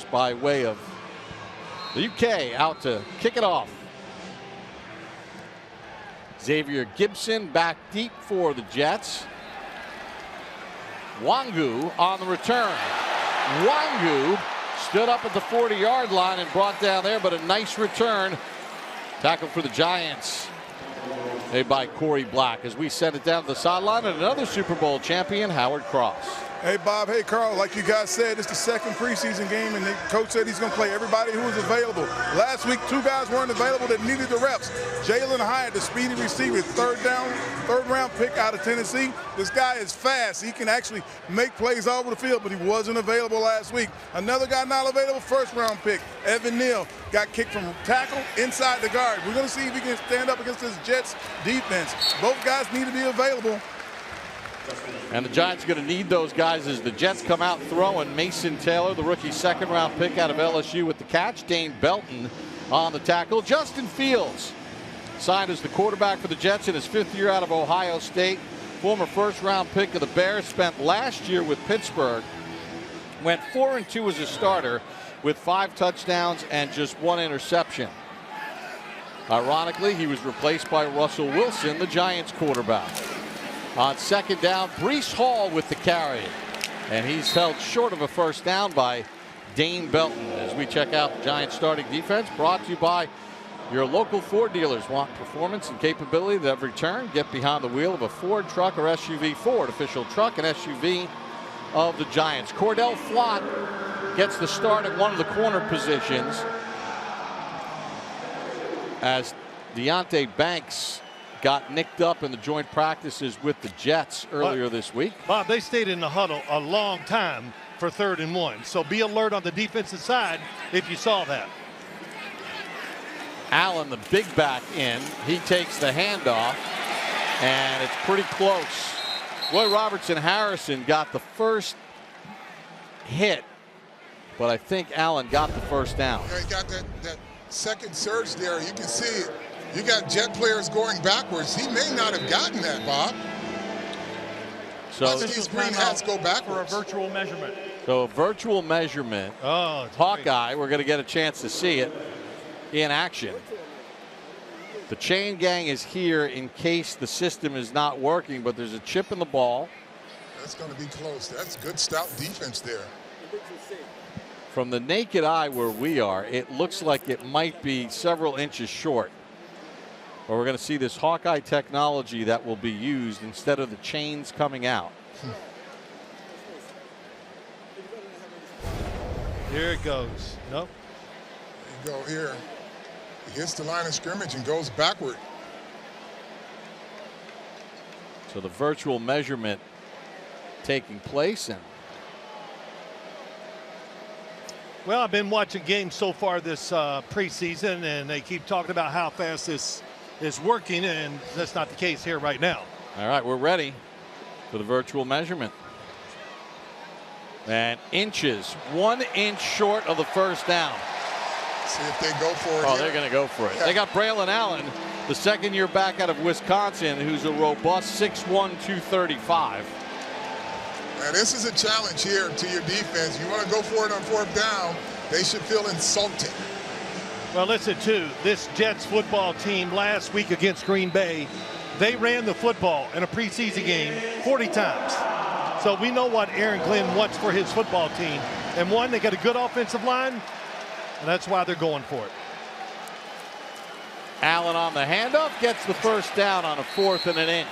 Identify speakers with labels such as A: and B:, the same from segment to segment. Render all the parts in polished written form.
A: by way of the UK out to kick it off. Xavier Gibson back deep for the Jets. Wangu on the return. Wangu stood up at the 40-yard line and brought down there, but a nice return. Tackle for the Giants made by Corey Black as we send it down to the sideline, and another Super Bowl champion, Howard Cross.
B: Hey, Bob. Hey, Carl. Like you guys said, it's the second preseason game, and the coach said he's going to play everybody who was available. Last week, two guys weren't available that needed the reps. Jalen Hyatt, the speedy receiver, third-round pick out of Tennessee. This guy is fast. He can actually make plays all over the field, but he wasn't available last week. Another guy not available, first-round pick, Evan Neal, got kicked from tackle inside the guard. We're going to see if he can stand up against this Jets defense. Both guys need to be available.
A: And the Giants are going to need those guys as the Jets come out throwing. Mason Taylor, the rookie second-round pick out of LSU with the catch. Dane Belton on the tackle. Justin Fields signed as the quarterback for the Jets in his fifth year out of Ohio State. Former first-round pick of the Bears, spent last year with Pittsburgh. Went 4-2 as a starter with 5 touchdowns and just 1 interception. Ironically, he was replaced by Russell Wilson, the Giants quarterback. On second down, Breece Hall with the carry. And he's held short of a first down by Dane Belton. As we check out the Giants starting defense, brought to you by your local Ford dealers. Want performance and capability at every turn? Get behind the wheel of a Ford truck or SUV. Ford, official truck and SUV of the Giants. Cordell Flott gets the start at one of the corner positions as Deonte Banks got nicked up in the joint practices with the Jets earlier this week.
C: Bob, they stayed in the huddle a long time for 3rd and 1. So be alert on the defensive side if you saw that.
A: Allen, the big back in, he takes the handoff, and it's pretty close. Roy Robertson Harrison got the first hit, but I think Allen got the first down.
D: Yeah, he got that second surge there. You can see it. You got Jet players going backwards. He may not have gotten that, Bob.
A: So
D: these green hats go backwards.
E: For a virtual measurement.
A: So a virtual measurement.
C: Oh,
A: Hawkeye, we're going to get a chance to see it in action. The chain gang is here in case the system is not working, but there's a chip in the ball.
D: That's going to be close. That's good stout defense there.
A: From the naked eye where we are, it looks like it might be several inches short. Or we're going to see this Hawkeye technology that will be used instead of the chains coming out.
C: Here it goes. Nope.
D: There you go here. He hits the line of scrimmage and goes backward.
A: So the virtual measurement taking place. And
C: Well, I've been watching games so far this preseason, and they keep talking about how fast this is working, and that's not the case here right now.
A: All right, we're ready for the virtual measurement. And inches, 1 inch short of the first down.
D: See if they go for it.
A: Oh,
D: here.
A: they're going to go for it.
D: Yeah.
A: They got Braylon Allen, the second-year back out of Wisconsin, who's a robust 6'1", 235.
D: Now, this is a challenge here to your defense. You want to go for it on 4th down, they should feel insulted.
C: Well, listen, too, this Jets football team last week against Green Bay, they ran the football in a preseason game 40 times. So we know what Aaron Glenn wants for his football team. And one, they got a good offensive line, and that's why they're going for it.
A: Allen on the handoff, gets the first down on a 4th and an inch.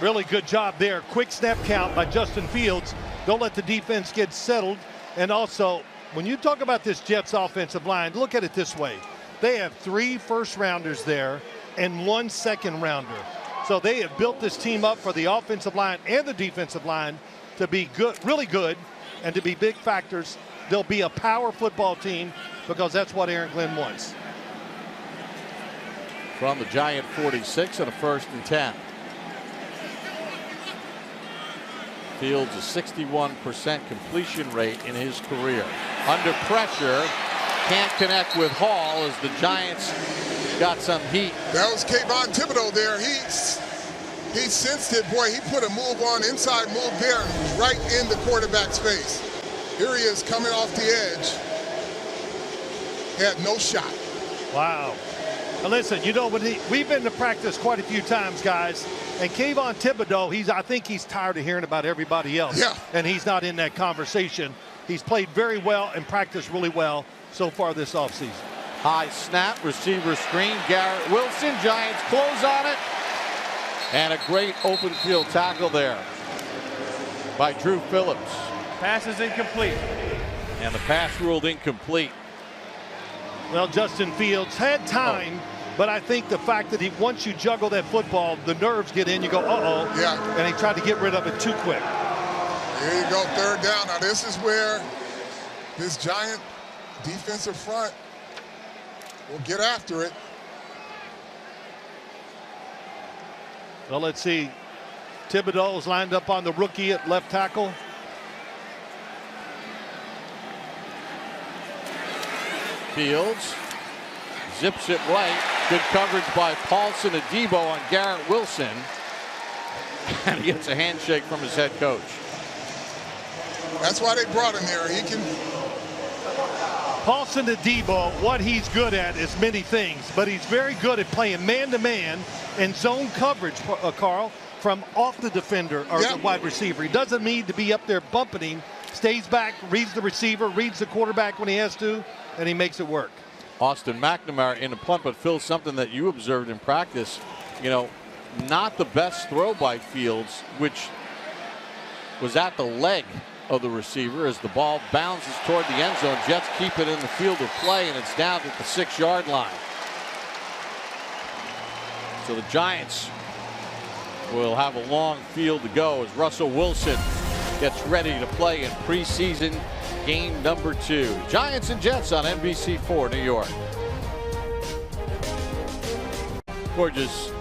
C: Really good job there. Quick snap count by Justin Fields. Don't let the defense get settled. And also, when you talk about this Jets offensive line, look at it this way. They have 3 first-rounders there and 1 second-rounder. So they have built this team up for the offensive line and the defensive line to be good, really good, and to be big factors. They'll be a power football team because that's what Aaron Glenn wants.
A: From the Giant 46 and a 1st and 10. Fields a 61% completion rate in his career. Under pressure, can't connect with Hall as the Giants got some heat.
D: That was Kayvon Thibodeau there. He sensed it. Boy, he put a move on, inside move there, right in the quarterback's face. Here he is coming off the edge. He had no shot.
C: Wow. Now listen, you know, we've been to practice quite a few times, guys. And Kayvon Thibodeau, I think he's tired of hearing about everybody else.
D: Yeah.
C: And he's not in that conversation. He's played very well and practiced really well so far this offseason.
A: High snap, receiver screen. Garrett Wilson, Giants close on it. And a great open field tackle there by Drew Phillips.
E: Pass is incomplete.
A: And the pass ruled incomplete.
C: Well, Justin Fields had time, but I think the fact that once you juggle that football, the nerves get in, you go, uh-oh.
D: Yeah.
C: And he tried to get rid of it too quick.
D: Here you go, third down. Now this is where this Giant defensive front will get after it.
C: Well, let's see. Thibodeau is lined up on the rookie at left tackle.
A: Fields zips it right. Good coverage by Paulson Adebo on Garrett Wilson. And he gets a handshake from his head coach.
D: That's why they brought him there. He can.
C: Paulson Adebo, what he's good at is many things, but he's very good at playing man-to-man and zone coverage, Carl, from off the defender or the wide receiver. He doesn't need to be up there bumping him. Stays back, reads the receiver, reads the quarterback when he has to, and he makes it work.
A: Austin McNamara in the punt, but Phil, something that you observed in practice, you know, not the best throw by Fields, which was at the leg of the receiver as the ball bounces toward the end zone. Jets keep it in the field of play, and it's down at the 6-yard line. So the Giants will have a long field to go as Russell Wilson gets ready to play in preseason game number 2. Giants and Jets on NBC4 New York. Gorgeous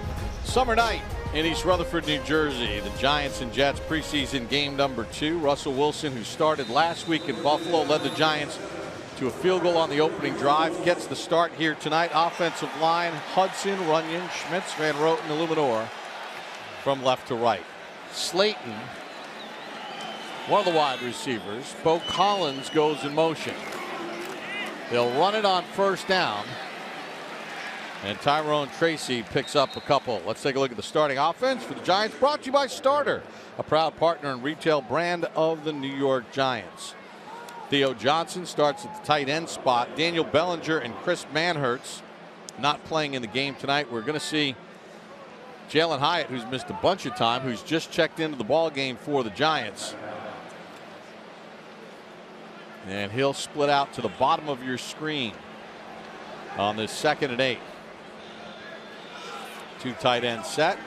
A: summer night in East Rutherford, New Jersey. The Giants and Jets preseason game number 2. Russell Wilson, who started last week in Buffalo, led the Giants to a field goal on the opening drive. Gets the start here tonight. Offensive line, Hudson, Runyon, Schmitz, Van Roten, Illuminor from left to right. Slayton, one of the wide receivers. Bo Collins goes in motion. They'll run it on first down. And Tyrone Tracy picks up a couple. Let's take a look at the starting offense for the Giants, brought to you by Starter, a proud partner and retail brand of the New York Giants. Theo Johnson starts at the tight end spot. Daniel Bellinger and Chris Manhertz not playing in the game tonight. We're going to see Jalen Hyatt, who's missed a bunch of time, who's just checked into the ball game for the Giants. And he'll split out to the bottom of your screen on this 2nd and 8. 2 tight end set.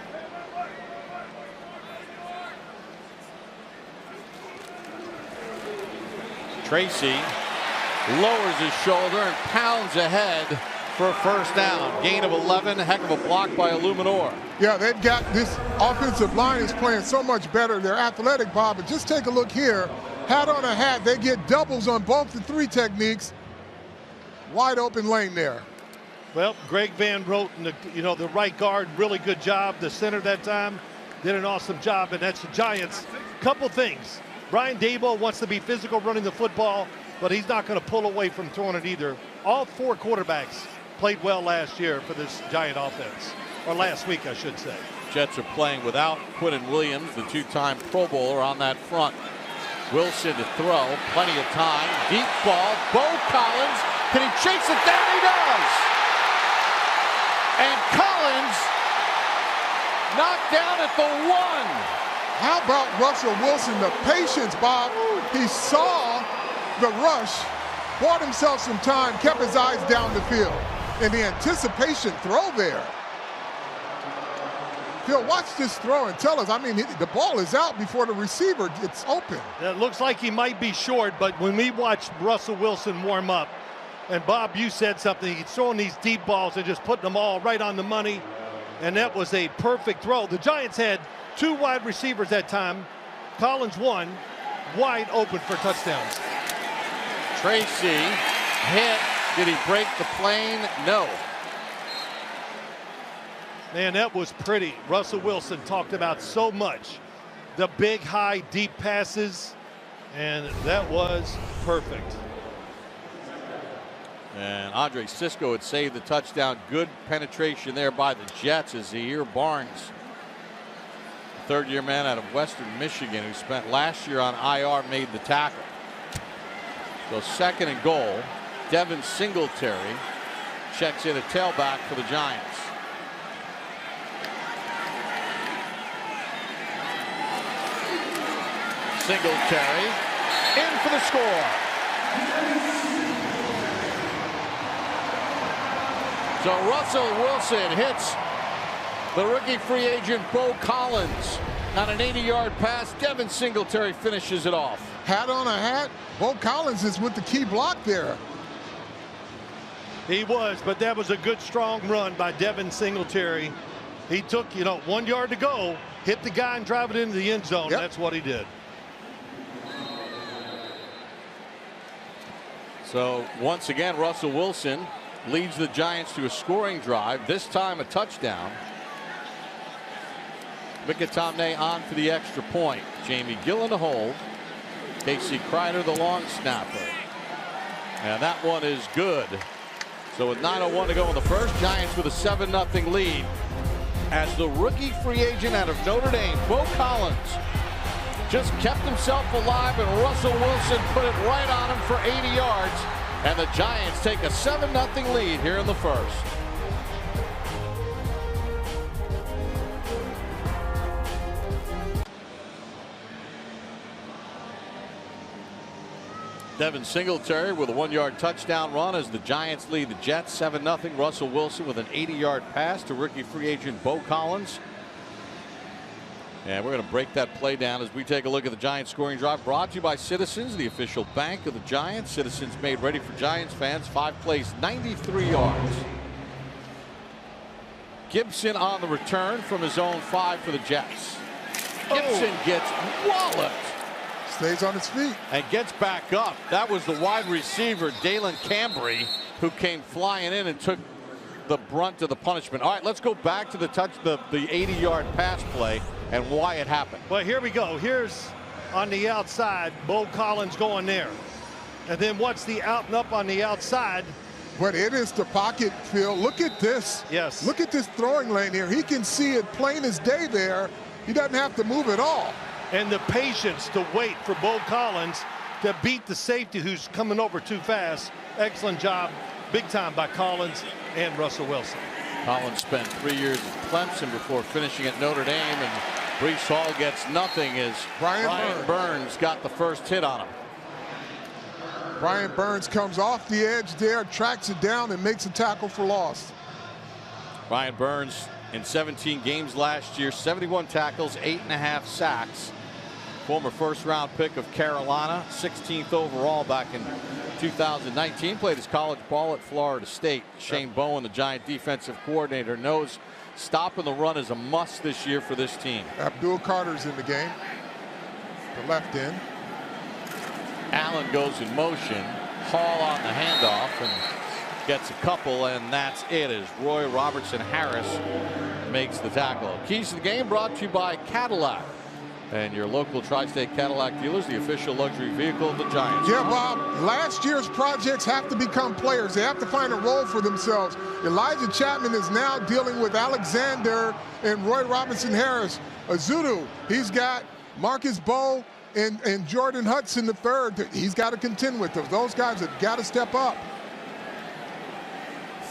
A: Tracy lowers his shoulder and pounds ahead for a first down. Gain of 11. Heck of a block by Illuminor.
D: Yeah, they've got this offensive line is playing so much better. They're athletic, Bob. But just take a look here. Hat on a hat. They get doubles on both the 3 techniques. Wide open lane there.
C: Well, Greg Van Roten, the right guard, really good job. The center that time did an awesome job, and that's the Giants. Couple things. Brian Daboll wants to be physical running the football, but he's not going to pull away from throwing it either. All 4 quarterbacks played well last year for this Giant offense, or last week, I should say.
A: Jets are playing without Quinnen Williams, the 2-time Pro Bowler, on that front. Wilson to throw, plenty of time. Deep ball, Bo Collins. Can he chase it down? He does! And Collins knocked down at the 1.
D: How about Russell Wilson, the patience, Bob? He saw the rush, bought himself some time, kept his eyes down the field. And the anticipation throw there. Phil, watch this throw and tell us. I mean, the ball is out before the receiver gets open.
C: It looks like he might be short, but when we watched Russell Wilson warm up, and Bob, you said something, he's throwing these deep balls and just putting them all right on the money, and that was a perfect throw. The Giants had 2 wide receivers that time. Collins 1, wide open for touchdowns.
A: Tracy hit. Did he break the plane? No.
C: Man, that was pretty. Russell Wilson talked about so much. The big, high, deep passes. And that was perfect.
A: And Andre Sisco had saved the touchdown. Good penetration there by the Jets as Zaire Barnes, third-year man out of Western Michigan, who spent last year on IR, made the tackle. So 2nd and goal. Devin Singletary checks in a tailback for the Giants. Singletary in for the score. So Russell Wilson hits the rookie free agent Bo Collins on an 80-yard pass. Devin Singletary finishes it off.
D: Hat on a hat. Bo Collins is with the key block there.
C: He was, but that was a good strong run by Devin Singletary. He took, 1 yard to go, hit the guy and drive it into the end zone.
D: Yep.
C: That's what he did.
A: So once again, Russell Wilson leads the Giants to a scoring drive, this time a touchdown. Mikatomne on for the extra point. Jamie Gillen to hold. Casey Kreider the long snapper. And that one is good. So with 9:01 to go in the first, Giants with a 7-0 lead. As the rookie free agent out of Notre Dame, Bo Collins, just kept himself alive, and Russell Wilson put it right on him for 80 yards. And the Giants take a 7-0 lead here in the first. Devin Singletary with a 1-yard touchdown run as the Giants lead the Jets 7-0. Russell Wilson with an 80-yard pass to rookie free agent Bo Collins. And we're going to break that play down as we take a look at the Giants scoring drive, brought to you by Citizens, the official bank of the Giants. Citizens made ready for Giants fans. 5 plays, 93 yards. Gibson on the return from his own 5 for the Jets. Gibson gets walloped.
D: Stays on his feet.
A: And gets back up. That was the wide receiver, Dalen Cambry, who came flying in and took the brunt of the punishment. All right, let's go back to the 80-yard pass play and why it happened.
C: Well, here we go. Here's on the outside, Bo Collins going there. And then what's the out and up on the outside?
D: But it is the pocket, Phil. Look at this.
C: Yes.
D: Look at this throwing lane here. He can see it plain as day there. He doesn't have to move at all.
C: And the patience to wait for Bo Collins to beat the safety who's coming over too fast. Excellent job, big time by Collins and Russell Wilson.
A: Collins spent 3 years at Clemson before finishing at Notre Dame, and Breece Hall gets nothing as Brian Burns got the first hit on him.
D: Brian Burns comes off the edge there, tracks it down, and makes a tackle for loss.
A: Brian Burns in 17 games last year, 71 tackles, 8.5 sacks. Former first-round pick of Carolina, 16th overall back in 2019. Played his college ball at Florida State. Shane Bowen, the Giant defensive coordinator, knows stopping the run is a must this year for this team.
D: Abdul Carter's in the game. The left end.
A: Allen goes in motion. Hall on the handoff and gets a couple, and that's it as Roy Robertson Harris makes the tackle. Keys to the game brought to you by Cadillac and your local Tri-State Cadillac dealers, the official luxury vehicle of the Giants.
D: Yeah, Bob, last year's projects have to become players. They have to find a role for themselves. Elijah Chapman is now dealing with Alexander and Roy Robinson Harris. Azudu, he's got Marcus Bowe and Jordan Hudson the third. He's got to contend with those. Those guys have got to step up.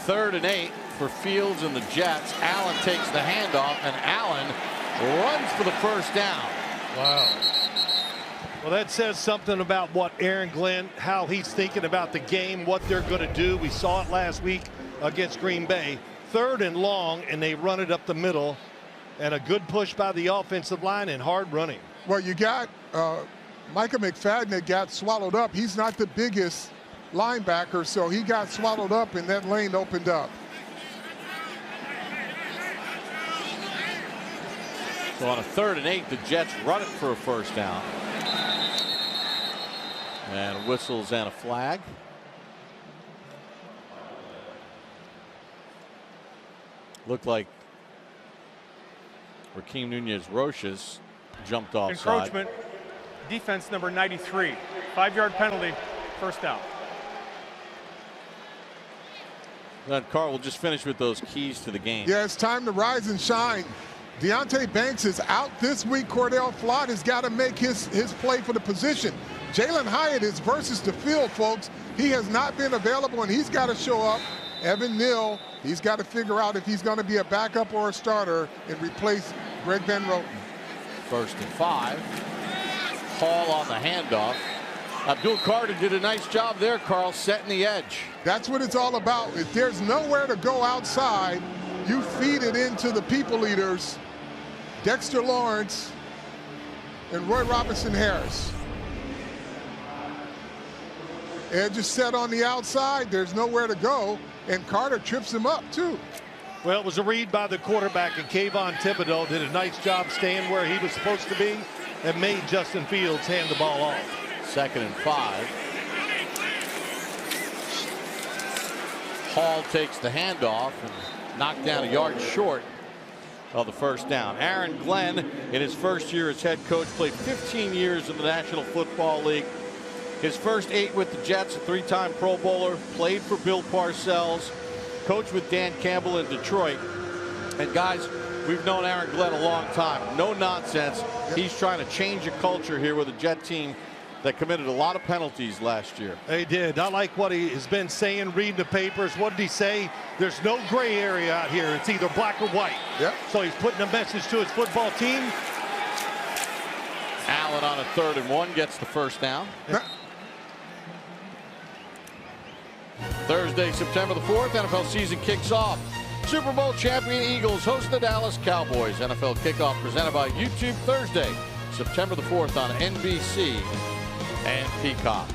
A: 3rd and 8 for Fields and the Jets. Allen takes the handoff, and Allen runs for the first down.
C: Wow. Well, that says something about what Aaron Glenn, how he's thinking about the game, what they're going to do. We saw it last week against Green Bay. 3rd and long, and they run it up the middle. And a good push by the offensive line and hard running.
D: Well, you got Micah McFadden that got swallowed up. He's not the biggest linebacker, so he got swallowed up, and that lane opened up.
A: So on a 3rd and 8, the Jets run it for a first down. And whistles and a flag. Looked like Rakeem Nunez-Roches jumped offside.
C: Encroachment.
E: defense number 93. 5-yard penalty, first down.
A: Then Carl will just finish with those keys to the game.
D: Yeah, it's time to rise and shine. Deontay Banks is out this week. Cordell Flott has got to make his play for the position. Jalen Hyatt is versus the field, folks. He has not been available, and he's got to show up. Evan Neal, he's got to figure out if he's going to be a backup or a starter and replace Greg Van Roten.
A: 1st and 5. Hall on the handoff. Abdul Carter did a nice job there, Carl, setting the edge.
D: That's what it's all about. If there's nowhere to go outside, you feed it into the people leaders, Dexter Lawrence and Roy Robinson Harris. Edge is set on the outside. There's nowhere to go, and Carter trips him up, too.
C: Well, it was a read by the quarterback, and Kayvon Thibodeau did a nice job staying where he was supposed to be and made Justin Fields hand the ball off.
A: 2nd and 5. Hall takes the handoff and knocked down a yard short of the first down. Aaron Glenn, in his first year as head coach, played 15 years in the National Football League. His first 8 with the Jets, a 3-time Pro Bowler, played for Bill Parcells, coached with Dan Campbell in Detroit. And guys, we've known Aaron Glenn a long time. No nonsense. He's trying to change a culture here with a Jet team that committed a lot of penalties last year.
C: They did. I like what he has been saying, reading the papers. What did he say? There's no gray area out here. It's either black or white.
D: Yep.
C: So he's putting a message to his football team.
A: Allen on a 3rd and 1 gets the first down. Thursday, September the 4th, NFL season kicks off. Super Bowl champion Eagles host the Dallas Cowboys. NFL kickoff presented by YouTube Thursday, September the 4th on NBC and Peacock.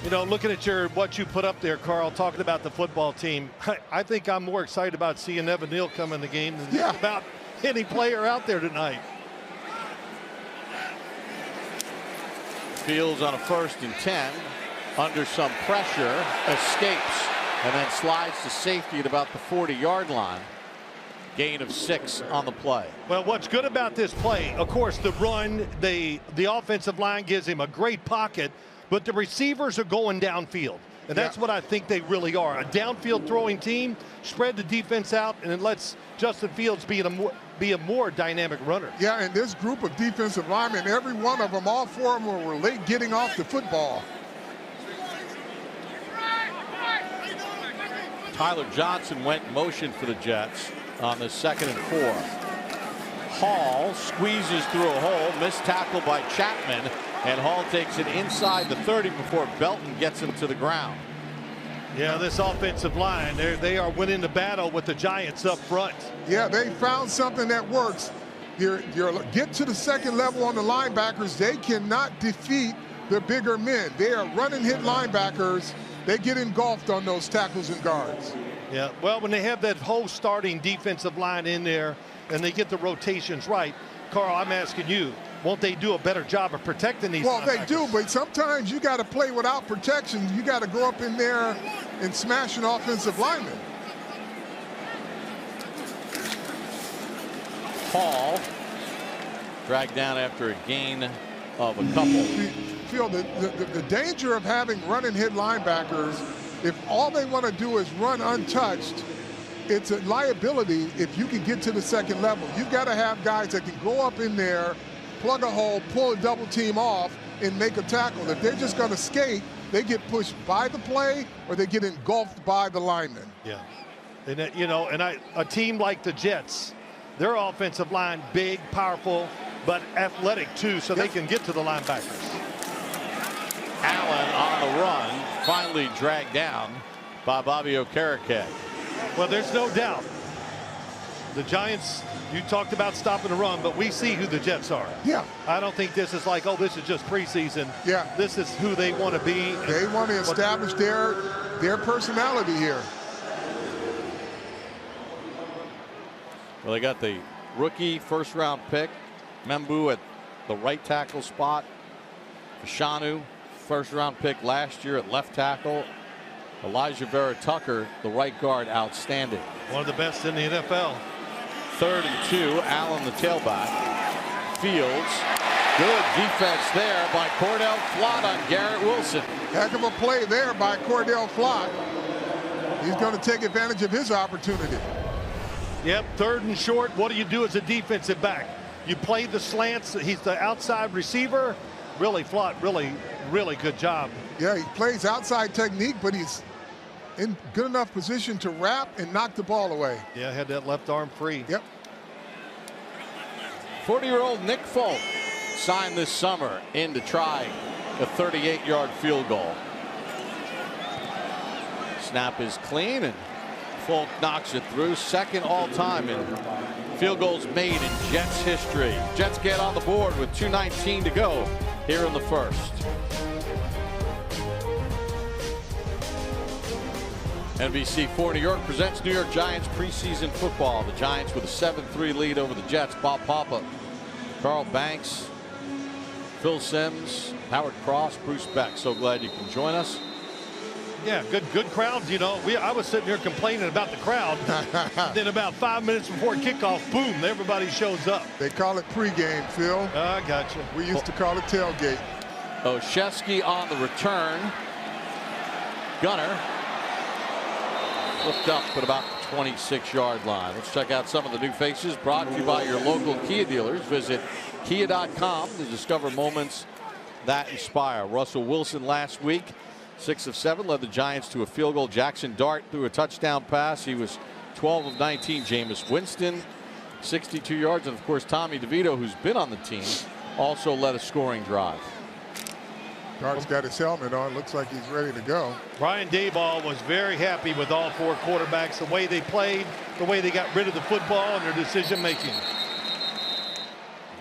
C: You know, looking at what you put up there, Carl, talking about the football team, I think I'm more excited about seeing Evan Neal come in the game than about any player out there tonight.
A: Fields on a 1st and 10. Under some pressure, escapes, and then slides to safety at about the 40-yard line. Gain of 6 on the play.
C: Well, what's good about this play, of course, the run, the offensive line gives him a great pocket, but the receivers are going downfield. And that's what I think they really are. A downfield throwing team, spread the defense out, and it lets Justin Fields be a more dynamic runner.
D: Yeah, and this group of defensive linemen, every one of them, all 4 of them were late getting off the football.
A: Tyler Johnson went in motion for the Jets on the 2nd and 4. Hall squeezes through a hole, missed tackle by Chapman, and Hall takes it inside the 30 before Belton gets him to the ground.
C: Yeah, this offensive line, they are winning the battle with the Giants up front.
D: Yeah, they found something that works. Get to the second level on the linebackers. They cannot defeat the bigger men. They are running hit linebackers. They get engulfed on those tackles and guards.
C: Yeah, well, when they have that whole starting defensive line in there and they get the rotations right, Carl, I'm asking you, won't they do a better job of protecting these linebackers?
D: They do, but sometimes you got to play without protection. You got to go up in there and smash an offensive lineman.
A: Hall dragged down after a gain of a couple.
D: Phil, the danger of having run and hit linebackers, if all they want to do is run untouched, it's a liability if you can get to the second level. You've got to have guys that can go up in there, plug a hole, pull a double team off, and make a tackle. If they're just going to skate, they get pushed by the play or they get engulfed by the lineman.
C: Yeah. And, a team like the Jets, their offensive line, big, powerful, but athletic too, so they can get to the linebackers.
A: Allen on the run, finally dragged down by Bobby Okereke.
C: Well, there's no doubt. The Giants, you talked about stopping the run, but we see who the Jets are.
D: Yeah.
C: I don't think this is like, oh, this is just preseason.
D: Yeah.
C: This is who they want to be.
D: They want to establish their personality here.
A: Well, they got the rookie first-round pick, Membu at the right tackle spot. Fashanu, first-round pick last year at left tackle. Elijah Vera Tucker, the right guard, outstanding.
C: One of the best in the NFL.
A: 3rd and 2, Allen the tailback. Fields Good defense there by Cordell Flott on Garrett Wilson.
D: Heck of a play there by Cordell Flott. He's going to take advantage of his opportunity.
C: Yep, 3rd and short. What do you do as a defensive back? You play the slants. He's the outside receiver. Really, Flott, really good job.
D: Yeah, he plays outside technique, but he's in good enough position to wrap and knock the ball away.
C: Yeah, had that left arm free.
D: Yep.
A: 40-year-old Nick Folk signed this summer in to try a 38-yard field goal. Snap is clean, and Folk knocks it through. 2nd all-time in field goals made in Jets history. Jets get on the board with 2:19 to go here in the 1st. NBC4 New York presents New York Giants preseason football. The Giants with a 7-3 lead over the Jets. Bob Papa, Carl Banks, Phil Simms, Howard Cross, Bruce Beck. So glad you can join us.
C: Yeah, good crowds. You know, I was sitting here complaining about the crowd. Then about 5 minutes before kickoff, boom, everybody shows up.
D: They call it pregame, Phil.
C: I gotcha.
D: We used to call it tailgate.
A: Oshesky on the return. Gunner flipped up at about the 26-yard line. Let's check out some of the new faces brought to you by your local Kia dealers. Visit kia.com to discover moments that inspire. Russell Wilson last week, 6 of 7, led the Giants to a field goal. Jackson Dart threw a touchdown pass. He was 12 of 19. Jameis Winston, 62 yards. And, of course, Tommy DeVito, who's been on the team, also led a scoring drive.
D: Dart's got his helmet on. Looks like he's ready to go.
C: Brian Daboll was very happy with all 4 quarterbacks, the way they played, the way they got rid of the football, and their decision making.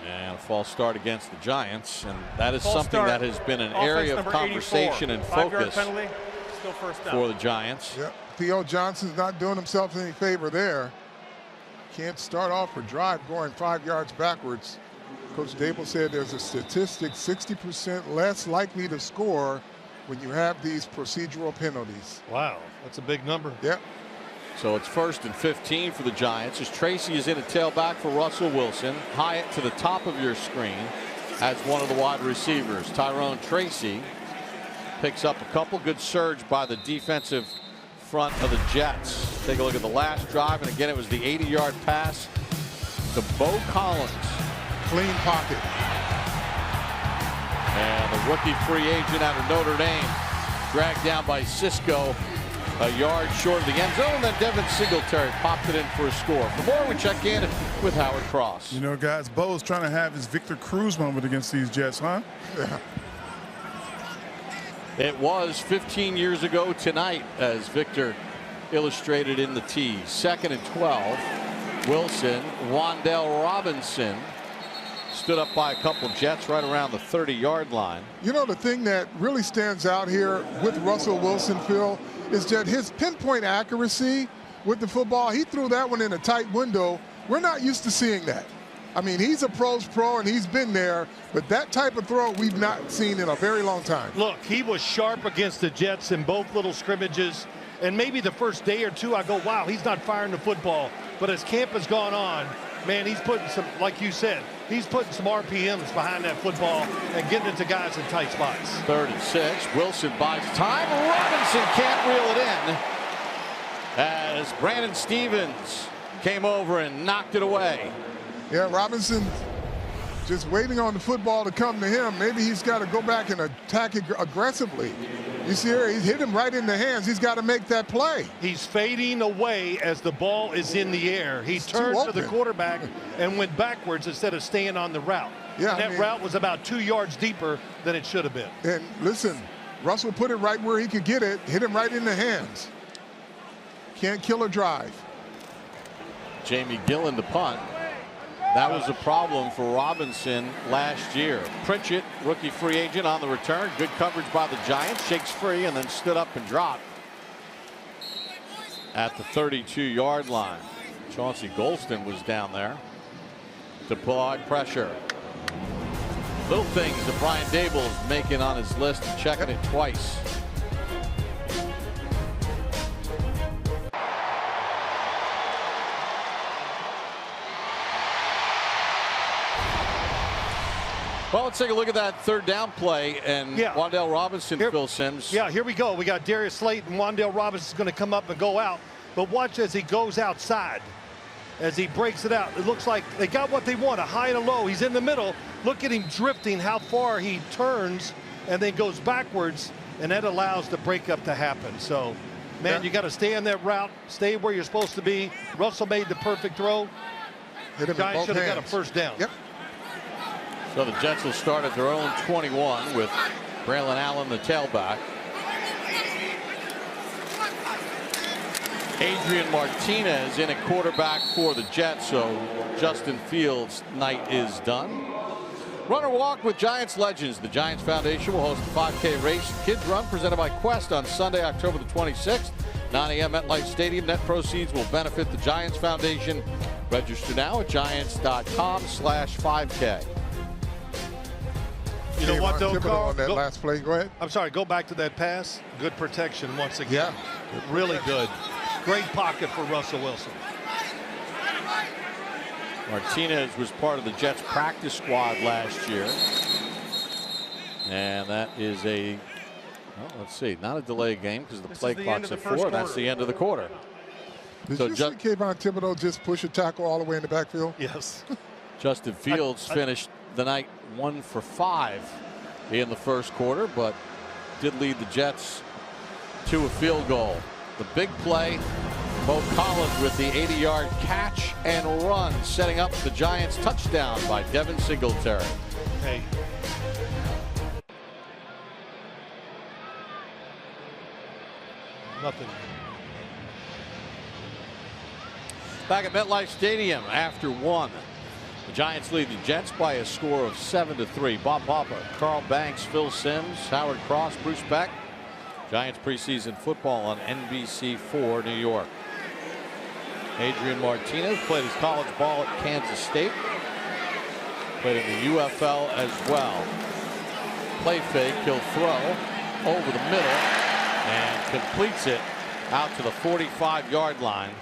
A: And a false start against the Giants, and that is
E: False
A: something
E: start.
A: that has been an
E: Offense
A: area of
E: number
A: conversation
E: 84.
A: and
E: 5-yard
A: focus
E: penalty, still 1st down.
A: for the Giants.
D: Yep. Theo Johnson's not doing himself any favor there. Can't start off a drive going 5 yards backwards. Coach Daboll said there's a statistic 60% less likely to score when you have these procedural penalties.
C: Wow, that's a big number.
D: Yep.
A: So it's 1st and 15 for the Giants as Tracy is in a tailback for Russell Wilson. Hyatt to the top of your screen as one of the wide receivers. Tyrone Tracy picks up a couple. Good surge by the defensive front of the Jets. Take a look at the last drive, and again it was the 80-yard pass to Bo Collins.
D: Clean pocket.
A: And the rookie free agent out of Notre Dame dragged down by Cisco a yard short of the end zone. And then Devin Singletary popped it in for a score. For more, we check in with Howard Cross.
B: You know, guys, Bo's trying to have his Victor Cruz moment against these Jets, huh?
D: Yeah.
A: It was 15 years ago tonight, as Victor illustrated in the tee. 2nd and 12. Wilson, Wan'Dale Robinson stood up by a couple Jets right around the 30-yard line.
D: You know, the thing that really stands out here with Russell Wilson, Phil, is that his pinpoint accuracy with the football, he threw that one in a tight window. We're not used to seeing that. I mean, he's a pro's pro, and he's been there, but that type of throw we've not seen in a very long time.
C: Look, he was sharp against the Jets in both little scrimmages, and maybe the first day or two I go, wow, he's not firing the football. But as camp has gone on, man, he's putting some, like you said, he's putting some RPMs behind that football and getting it to guys in tight spots.
A: 3rd and 6. Wilson buys time. Robinson can't reel it in as Brandon Stevens came over and knocked it away.
D: Yeah, Robinson just waiting on the football to come to him. Maybe he's got to go back and attack it aggressively. You see here, he's hit him right in the hands. He's got to make that play.
C: He's fading away as the ball is in the air. He turned to the quarterback and went backwards instead of staying on the route.
D: Yeah,
C: that route was about 2 yards deeper than it should have been.
D: And listen, Russell put it right where he could get it, hit him right in the hands. Can't kill a drive.
A: Jamie Gillen to punt. That was a problem for Robinson last year. Pritchett, rookie free agent, on the return. Good coverage by the Giants. Shakes free and then stood up and dropped at the 32-yard line. Chauncey Golston was down there to apply pressure. Little things that Brian Daboll is making on his list and checking it twice. Well, let's take a look at that third down play, and Wan'Dale Robinson, Phil Simms.
C: Yeah, here we go. We got Darius Slate and Wan'Dale Robinson going to come up and go out. But watch as he goes outside. As he breaks it out, it looks like they got what they want, a high and a low. He's in the middle. Look at him drifting, how far he turns and then goes backwards, and that allows the breakup to happen. So, man, you got to stay on that route, stay where you're supposed to be. Russell made the perfect throw. Giants should have got a first down.
D: Yep.
A: So the Jets will start at their own 21 with Braylon Allen, the tailback. Adrian Martinez in at quarterback for the Jets, so Justin Fields' night is done. Run or walk with Giants legends. The Giants Foundation will host a 5K race kids run presented by Quest on Sunday, October the 26th, 9 a.m. at MetLife Stadium. Net proceeds will benefit the Giants Foundation. Register now at giants.com/5K.
C: You know what, though, Carl?
D: On that last play, go ahead.
C: I'm sorry, go back to that pass. Good protection once again.
D: Yeah.
C: Really good. Great pocket for Russell Wilson.
A: Martinez was part of the Jets practice squad last year. And that is a, well, let's see, not a delay game because the play clock's at 4. That's the end of the quarter.
D: Did you see Kayvon Thibodeau just push a tackle all the way in the backfield?
C: Yes.
A: Justin Fields finished the night 1 for 5 in the first quarter, but did lead the Jets to a field goal. The big play, Bo Collins with the 80-yard catch and run, setting up the Giants touchdown by Devin Singletary.
C: Hey. Nothing.
A: Back at MetLife Stadium after 1. The Giants lead the Jets by a score of 7-3. Bob Papa, Carl Banks, Phil Simms, Howard Cross, Bruce Beck. Giants preseason football on NBC4 New York. Adrian Martinez played his college ball at Kansas State. Played in the UFL as well. Play fake, he'll throw over the middle and completes it out to the 45-yard line.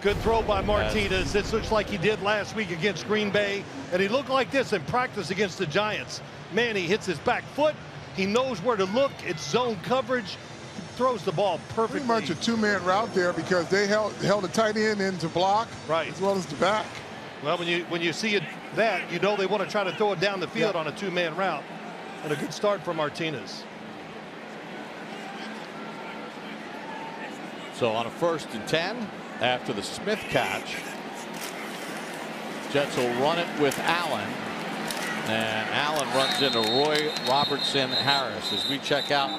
C: Good throw by Martinez. This looks like he did last week against Green Bay, and he looked like this in practice against the Giants. Man, he hits his back foot. He knows where to look. It's zone coverage. He throws the ball perfectly.
D: Pretty much a two-man route there because they held a tight end in to block,
C: right,
D: as well as the back.
C: Well, when you see it you know they want to try to throw it down the field on a two-man route, and a good start for Martinez.
A: So on a 1st and 10. After the Smith catch, Jets will run it with Allen, and Allen runs into Roy Robertson Harris. As we check out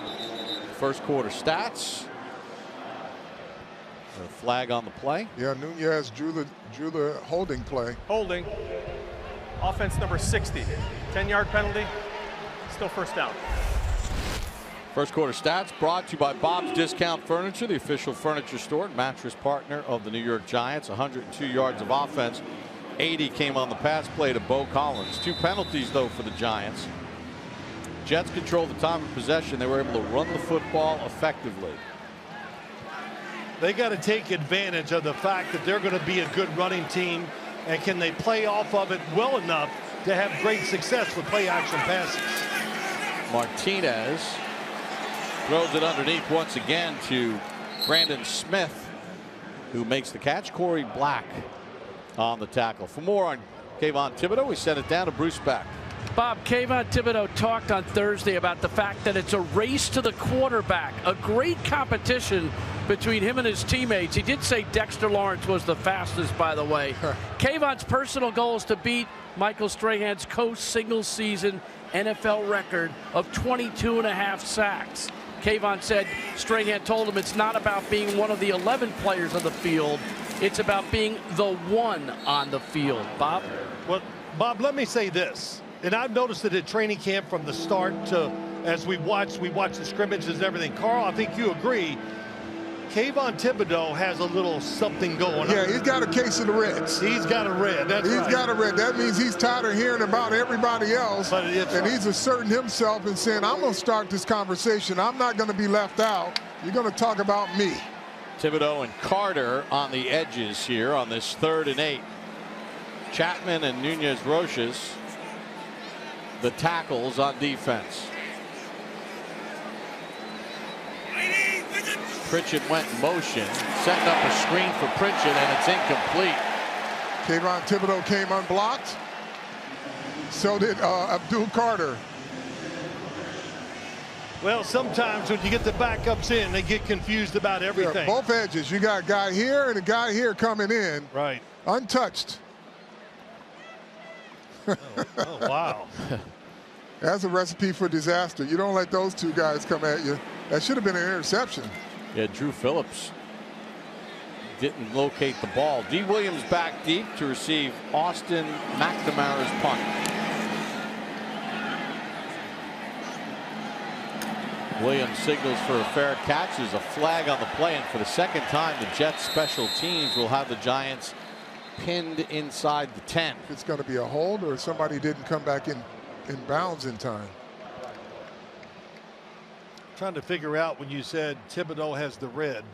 A: first quarter stats, a flag on the play.
D: Yeah, Nunez drew the holding play.
E: Holding. Offense number 60. 10-yard penalty. Still first down.
A: First quarter stats brought to you by Bob's Discount Furniture, the official furniture store and mattress partner of the New York Giants. 102 yards of offense. 80 came on the pass play to Bo Collins. 2 penalties, though, for the Giants. Jets controlled the time of possession. They were able to run the football effectively.
C: They got to take advantage of the fact that they're going to be a good running team, and can they play off of it well enough to have great success with play action passes.
A: Martinez throws it underneath once again to Brandon Smith, who makes the catch. Corey Black on the tackle. For more on Kayvon Thibodeau, we send it down to Bruce Beck.
F: Bob, Kayvon Thibodeau talked on Thursday about the fact that it's a race to the quarterback, a great competition between him and his teammates. He did say Dexter Lawrence was the fastest, by the way. Kayvon's personal goal is to beat Michael Strahan's single season NFL record of 22.5 sacks. Kayvon said Strahan told him it's not about being one of the 11 players on the field. It's about being the one on the field. Bob?
C: Well, Bob, let me say this. And I've noticed it at training camp from the start to as we watch the scrimmages and everything. Carl, I think you agree. Kayvon Thibodeau has a little something going on.
D: Yeah, he's got a case of the Reds.
C: He's got a red. That's right.
D: He's got a red. That means he's tired of hearing about everybody else. And he's asserting himself and saying, I'm going to start this conversation. I'm not going to be left out. You're going to talk about me.
A: Thibodeau and Carter on the edges here on this 3rd and 8. Chapman and Nunez Roches the tackles on defense. Pritchett went in motion, setting up a screen for Pritchett, and it's incomplete.
D: Kayvon Thibodeau came unblocked. So did Abdul Carter.
C: Well, sometimes when you get the backups in, they get confused about everything.
D: Yeah, both edges. You got a guy here and a guy here coming in.
C: Right.
D: Untouched.
C: Oh, wow.
D: That's a recipe for disaster. You don't let those two guys come at you. That should have been an interception.
A: Yeah, Drew Phillips didn't locate the ball. D. Williams back deep to receive Austin McNamara's punt. Williams signals for a fair catch. There's a flag on the play, and for the second time, the Jets special teams will have the Giants pinned inside the 10.
D: It's going to be a hold, or somebody didn't come back in bounds in time.
C: Trying to figure out when you said Thibodeau has the red.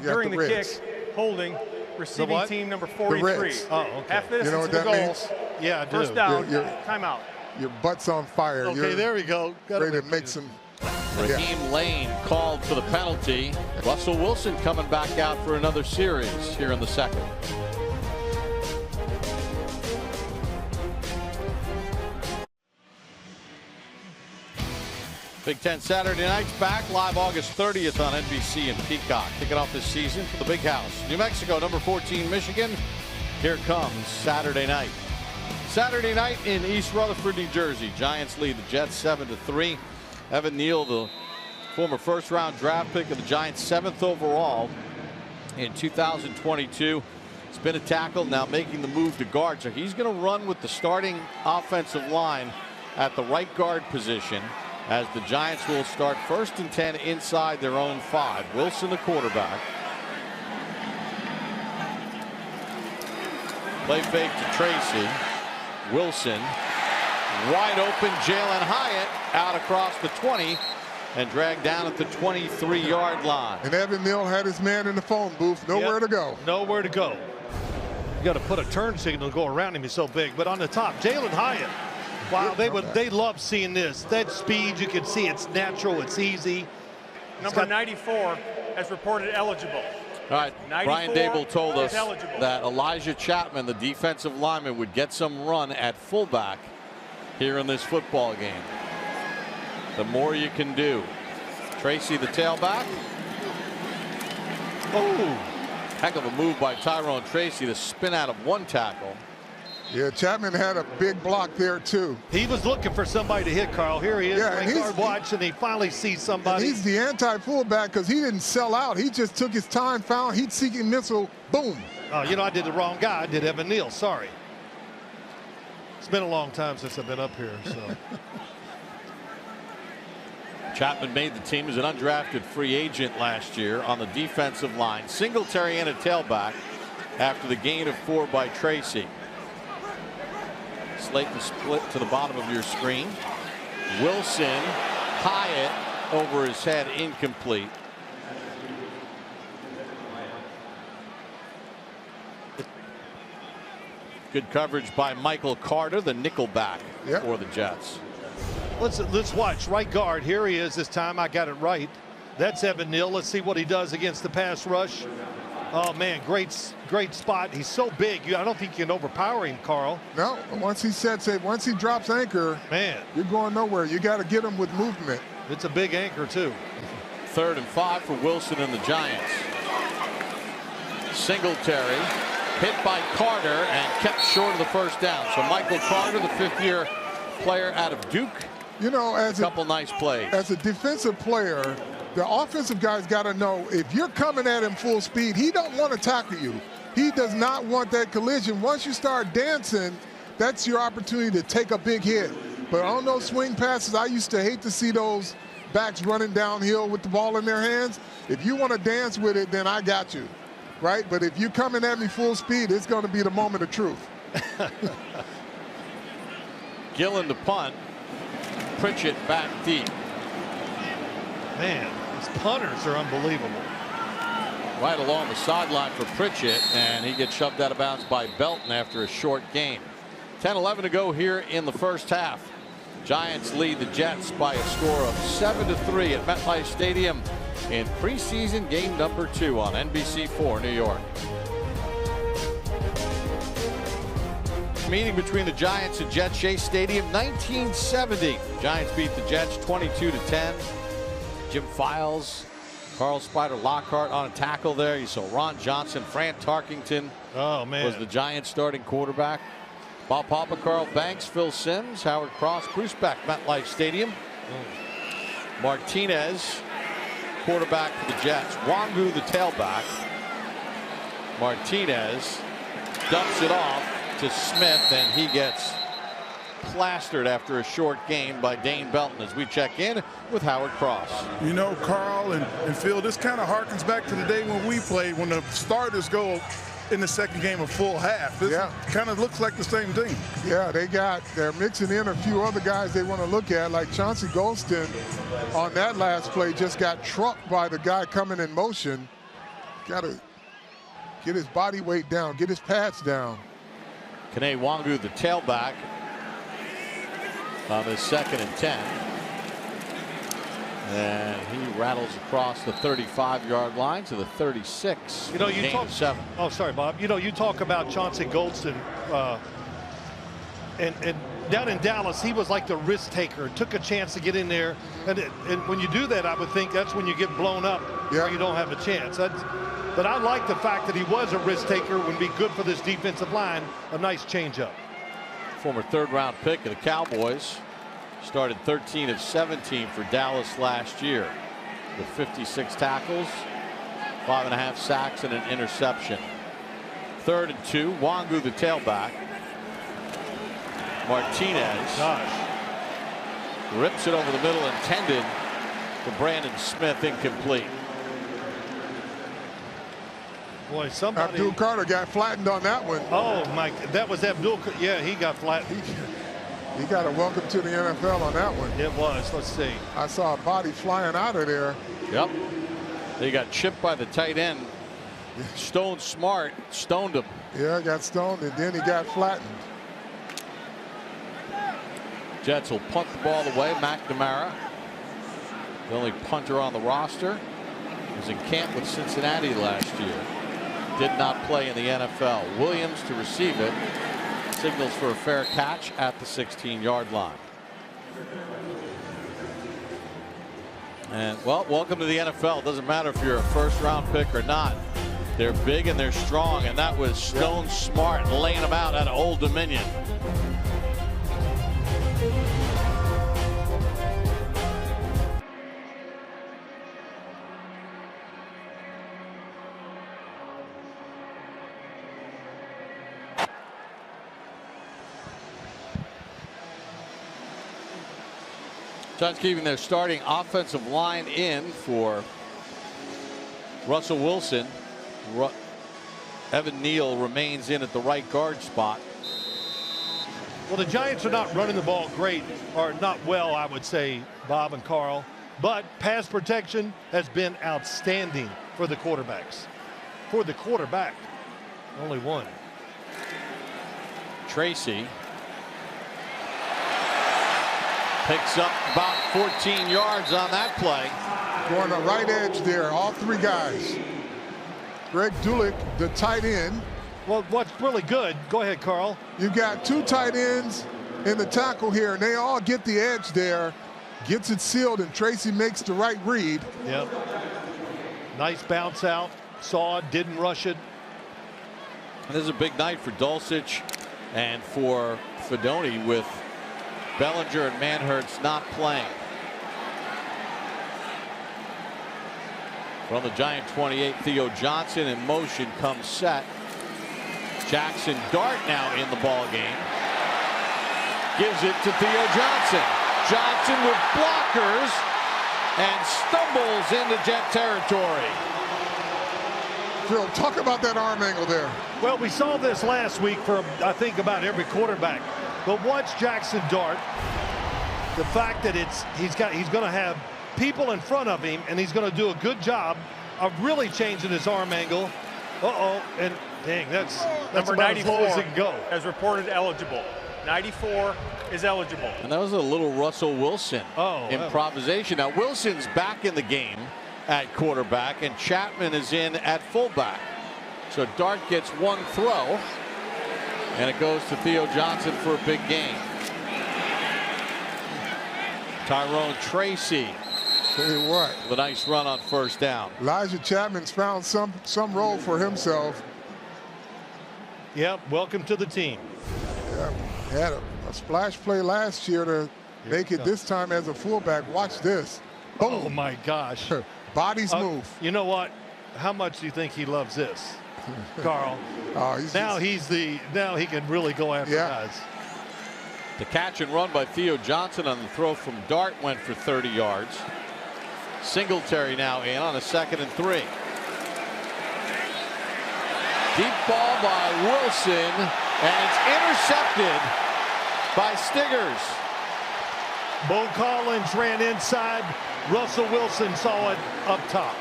E: During the kick, holding, receiving team number 43.
C: Oh, okay.
E: Half the distance
D: You know what
E: to the
D: that
E: goal.
D: means?
C: Yeah, I do.
E: First down,
D: You're-
E: timeout.
D: Your butt's on fire.
C: Okay,
D: You're
C: there we go.
D: ready to make some.
A: Raheem Lane called for the penalty. Russell Wilson coming back out for another series here in the second. Big Ten Saturday Night's back live August 30th on NBC and Peacock. Kicking off this season for the Big House. New Mexico, number 14, Michigan. Here comes Saturday night. Saturday night in East Rutherford, New Jersey. Giants lead the Jets 7-3. Evan Neal, the former first-round draft pick of the Giants, 7th overall in 2022. He's been a tackle, now making the move to guard. So he's going to run with the starting offensive line at the right guard position, as the Giants will start 1st and 10 inside their own 5. Wilson, the quarterback. Play fake to Tracy. Wilson, wide open. Jalen Hyatt out across the 20 and dragged down at the 23-yard line.
D: And Evan Neal had his man in the phone booth. Nowhere to go.
C: Nowhere to go. You got to put a turn signal to go around him. He's so big. But on the top, Jalen Hyatt. Wow, they love seeing this. That speed, you can see it's natural, it's easy.
E: Number 94 has reported eligible.
A: All right, Brian Dable told us that Elijah Chapman, the defensive lineman, would get some run at fullback here in this football game. The more you can do. Tracy, the tailback. Oh, heck of a move by Tyrone Tracy to spin out of one tackle.
D: Yeah, Chapman had a big block there, too.
C: He was looking for somebody to hit, Carl. Here he is, right guard watch, and he finally sees somebody.
D: He's the anti-fullback because he didn't sell out. He just took his time, found heat-seeking missile, boom.
C: Oh, you know, I did the wrong guy. I did Evan Neal, sorry. It's been a long time since I've been up here, so.
A: Chapman made the team as an undrafted free agent last year on the defensive line. Singletary and a tailback after the gain of 4 by Tracy. Slayton split to the bottom of your screen. Wilson, Hyatt over his head, incomplete. Good coverage by Michael Carter, the nickelback for the Jets.
C: Let's watch right guard. Here he is this time. I got it right. That's Evan Neal. Let's see what he does against the pass rush. Oh man, great spot. He's so big. I don't think you can overpower him, Carl.
D: No, once he sets it, once he drops anchor,
C: man,
D: you're going nowhere. You got to get him with movement.
C: It's a big anchor too.
A: 3rd and 5 for Wilson and the Giants. Singletary hit by Carter and kept short of the first down. So Michael Carter, the 5th-year player out of Duke.
D: You know, as
A: a couple nice plays.
D: As a defensive player, the offensive guy's got to know if you're coming at him full speed, he don't want to tackle you. He does not want that collision. Once you start dancing, that's your opportunity to take a big hit. But on those swing passes, I used to hate to see those backs running downhill with the ball in their hands. If you want to dance with it, then I got you, right? But if you're coming at me full speed, it's going to be the moment of truth.
A: Gillen the punt. Pritchett back deep.
C: Man, these punters are unbelievable.
A: Right along the sideline for Pritchett, and he gets shoved out of bounds by Belton after a short gain. 10-11 to go here in the first half. Giants lead the Jets by a score of 7-3 at MetLife Stadium in preseason game number 2 on NBC4 New York. Meeting between the Giants and Jets, Shea Stadium, 1970. Giants beat the Jets 22-10. Jim Files, Carl Spider Lockhart on a tackle there. You saw Ron Johnson, Fran Tarkington.
C: Oh, man.
A: Was the Giants starting quarterback. Bob Papa, Carl Banks, Phil Simms, Howard Cross, Bruce Beck, MetLife Stadium. Martinez, quarterback for the Jets. Wangu, the tailback. Martinez dumps it off to Smith, and he gets plastered after a short gain by Dane Belton as we check in with Howard Cross.
B: You know, Carl and Phil, this kind of harkens back to the day when we played, when the starters go in the second game a full half. This kind of looks like the same thing.
D: Yeah, they're mixing in a few other guys they want to look at, like Chauncey Golston on that last play just got trucked by the guy coming in motion. Got to get his body weight down, get his pads down.
A: Kene Wangu, the tailback, on his 2nd and 10. And he rattles across the 35-yard line to the 36.
C: You know, you talk.
A: 7.
C: Oh, sorry, Bob. You know, you talk about Chauncey Golston, and down in Dallas, he was like the risk taker. Took a chance to get in there, and when you do that, I would think that's when you get blown up.
D: Yeah.
C: Or you don't have a chance. But I like the fact that he was a risk taker. Would be good for this defensive line. A nice changeup.
A: Former 3rd-round pick of the Cowboys. Started 13 of 17 for Dallas last year with 56 tackles, 5.5 sacks, and an interception. 3rd and 2. Wangu, the tailback. Martinez rips it over the middle, intended for Brandon Smith, incomplete.
C: Boy, somebody.
D: Abdul Carter got flattened on that one.
C: Oh, my. That was Abdul. Yeah, he got flattened.
D: He got a welcome to the NFL on that one.
C: It was. Let's see.
D: I saw a body flying out of there.
A: Yep. They got chipped by the tight end. Stone Smart stoned him.
D: Yeah, got stoned, and then he got flattened.
A: Jets will punt the ball away. McNamara, the only punter on the roster, was in camp with Cincinnati last year. Did not play in the NFL. Williams to receive it. Signals for a fair catch at the 16-yard line. And, well, welcome to the NFL. Doesn't matter if you're a 1st-round pick or not. They're big and they're strong, and that was Stone Smart laying them out at Old Dominion. Giants keeping their starting offensive line in for Russell Wilson. Evan Neal remains in at the right guard spot.
C: Well, the Giants are not running the ball great, or not well, I would say, Bob and Carl. But pass protection has been outstanding for the quarterbacks. For the quarterback, only one.
A: Tracy picks up about 14 yards on that play.
D: Going the right edge there, all 3 guys. Greg Dulick, the tight end.
C: Well, what's really good, go ahead, Carl.
D: You've got 2 tight ends in the tackle here, and they all get the edge there. Gets it sealed, and Tracy makes the right read.
C: Yep. Nice bounce out. Saw it, didn't rush it.
A: This is a big night for Dulcich and for Fedoni, with Bellinger and Manhertz not playing. From the Giant 28, Theo Johnson in motion comes set. Jackson Dart now in the ball game. Gives it to Theo Johnson. Johnson with blockers and stumbles into Jet territory.
D: Phil, talk about that arm angle there.
C: Well, we saw this last week for, I think, about every quarterback. But watch Jackson Dart. The fact that he's going to have people in front of him, and he's going to do a good job of really changing his arm angle. And dang, that's
E: number
C: about
E: 94
C: as low as it can go.
E: as reported eligible. 94 is eligible.
A: And that was a little Russell Wilson improvisation. Now Wilson's back in the game at quarterback, and Chapman is in at fullback. So Dart gets one throw, and it goes to Theo Johnson for a big gain. Tyrone Tracy.
D: Tell you what,
A: with a nice run on first down.
D: Elijah Chapman's found some role for himself.
C: Yep, welcome to the team.
D: Yeah, had a splash play last year to make it this time as a fullback. Watch this.
C: Oh my gosh.
D: Bodies move.
C: You know what? How much do you think he loves this, Carl? Now he can really go after guys.
A: The catch and run by Theo Johnson on the throw from Dart went for 30 yards. Singletary now in on a 2nd and 3. Deep ball by Wilson, and it's intercepted by Stiggers.
C: Bo Collins ran inside. Russell Wilson saw it up top.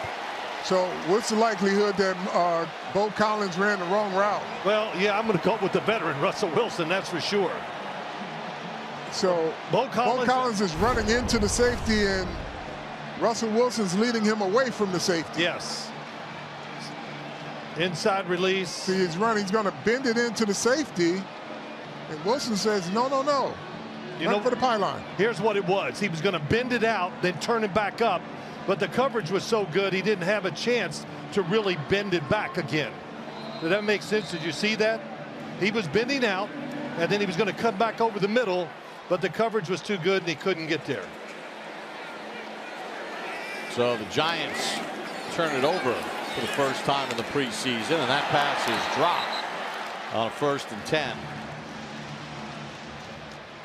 D: So what's the likelihood that Bo Collins ran the wrong route?
C: Well, yeah, I'm going to go with the veteran Russell Wilson, that's for sure.
D: So Bo Collins is running into the safety, and Russell Wilson's leading him away from the safety.
C: Yes. Inside release.
D: See, he's running. He's going to bend it into the safety, and Wilson says, no, no, no. Run for the pylon.
C: Here's what it was. He was going to bend it out, then turn it back up, but the coverage was so good he didn't have a chance to really bend it back again. Did that make sense? Did you see that? He was bending out, and then he was going to cut back over the middle, but the coverage was too good and he couldn't get there.
A: So the Giants turn it over for the first time in the preseason, and that pass is dropped on a 1st and 10.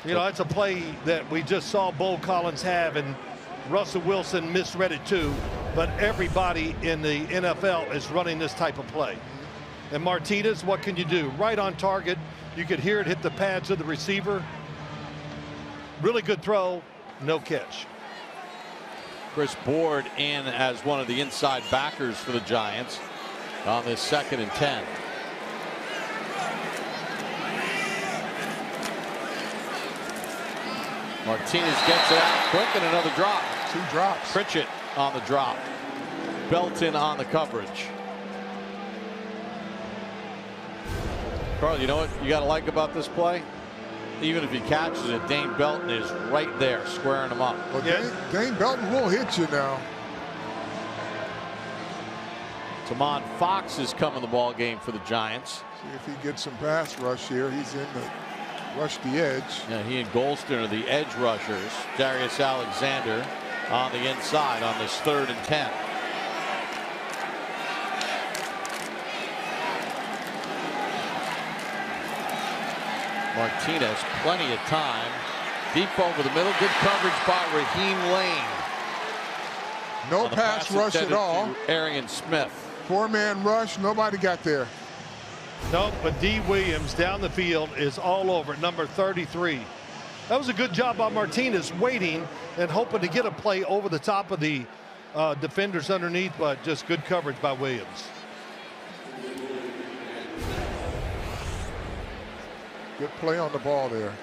C: You know, it's a play that we just saw Bo Collins have, and Russell Wilson misread it too, but everybody in the NFL is running this type of play. And Martinez, what can you do? Right on target. You could hear it hit the pads of the receiver. Really good throw, no catch.
A: Chris Board in as one of the inside backers for the Giants on this 2nd and 10. Martinez gets it out quick, and another drop.
D: 2 drops.
A: Pritchett on the drop. Belton on the coverage. Carl, you know what you got to like about this play? Even if he catches it, Dane Belton is right there squaring him up.
D: Well, Dane Belton will hit you now.
A: Tamon Fox is coming the ball game for the Giants.
D: See if he gets some pass rush here. He's in the rush the edge.
A: Yeah, he and Golston are the edge rushers. Darius Alexander on the inside on this 3rd and 10. Martinez, plenty of time. Deep over the middle. Good coverage by Raheem Lane.
D: No pass rush at all.
A: Arian Smith.
D: 4-man rush. Nobody got there.
C: No, but D. Williams down the field is all over, number 33. That was a good job by Martinez, waiting and hoping to get a play over the top of the defenders underneath, but just good coverage by Williams.
D: Good play on the ball there.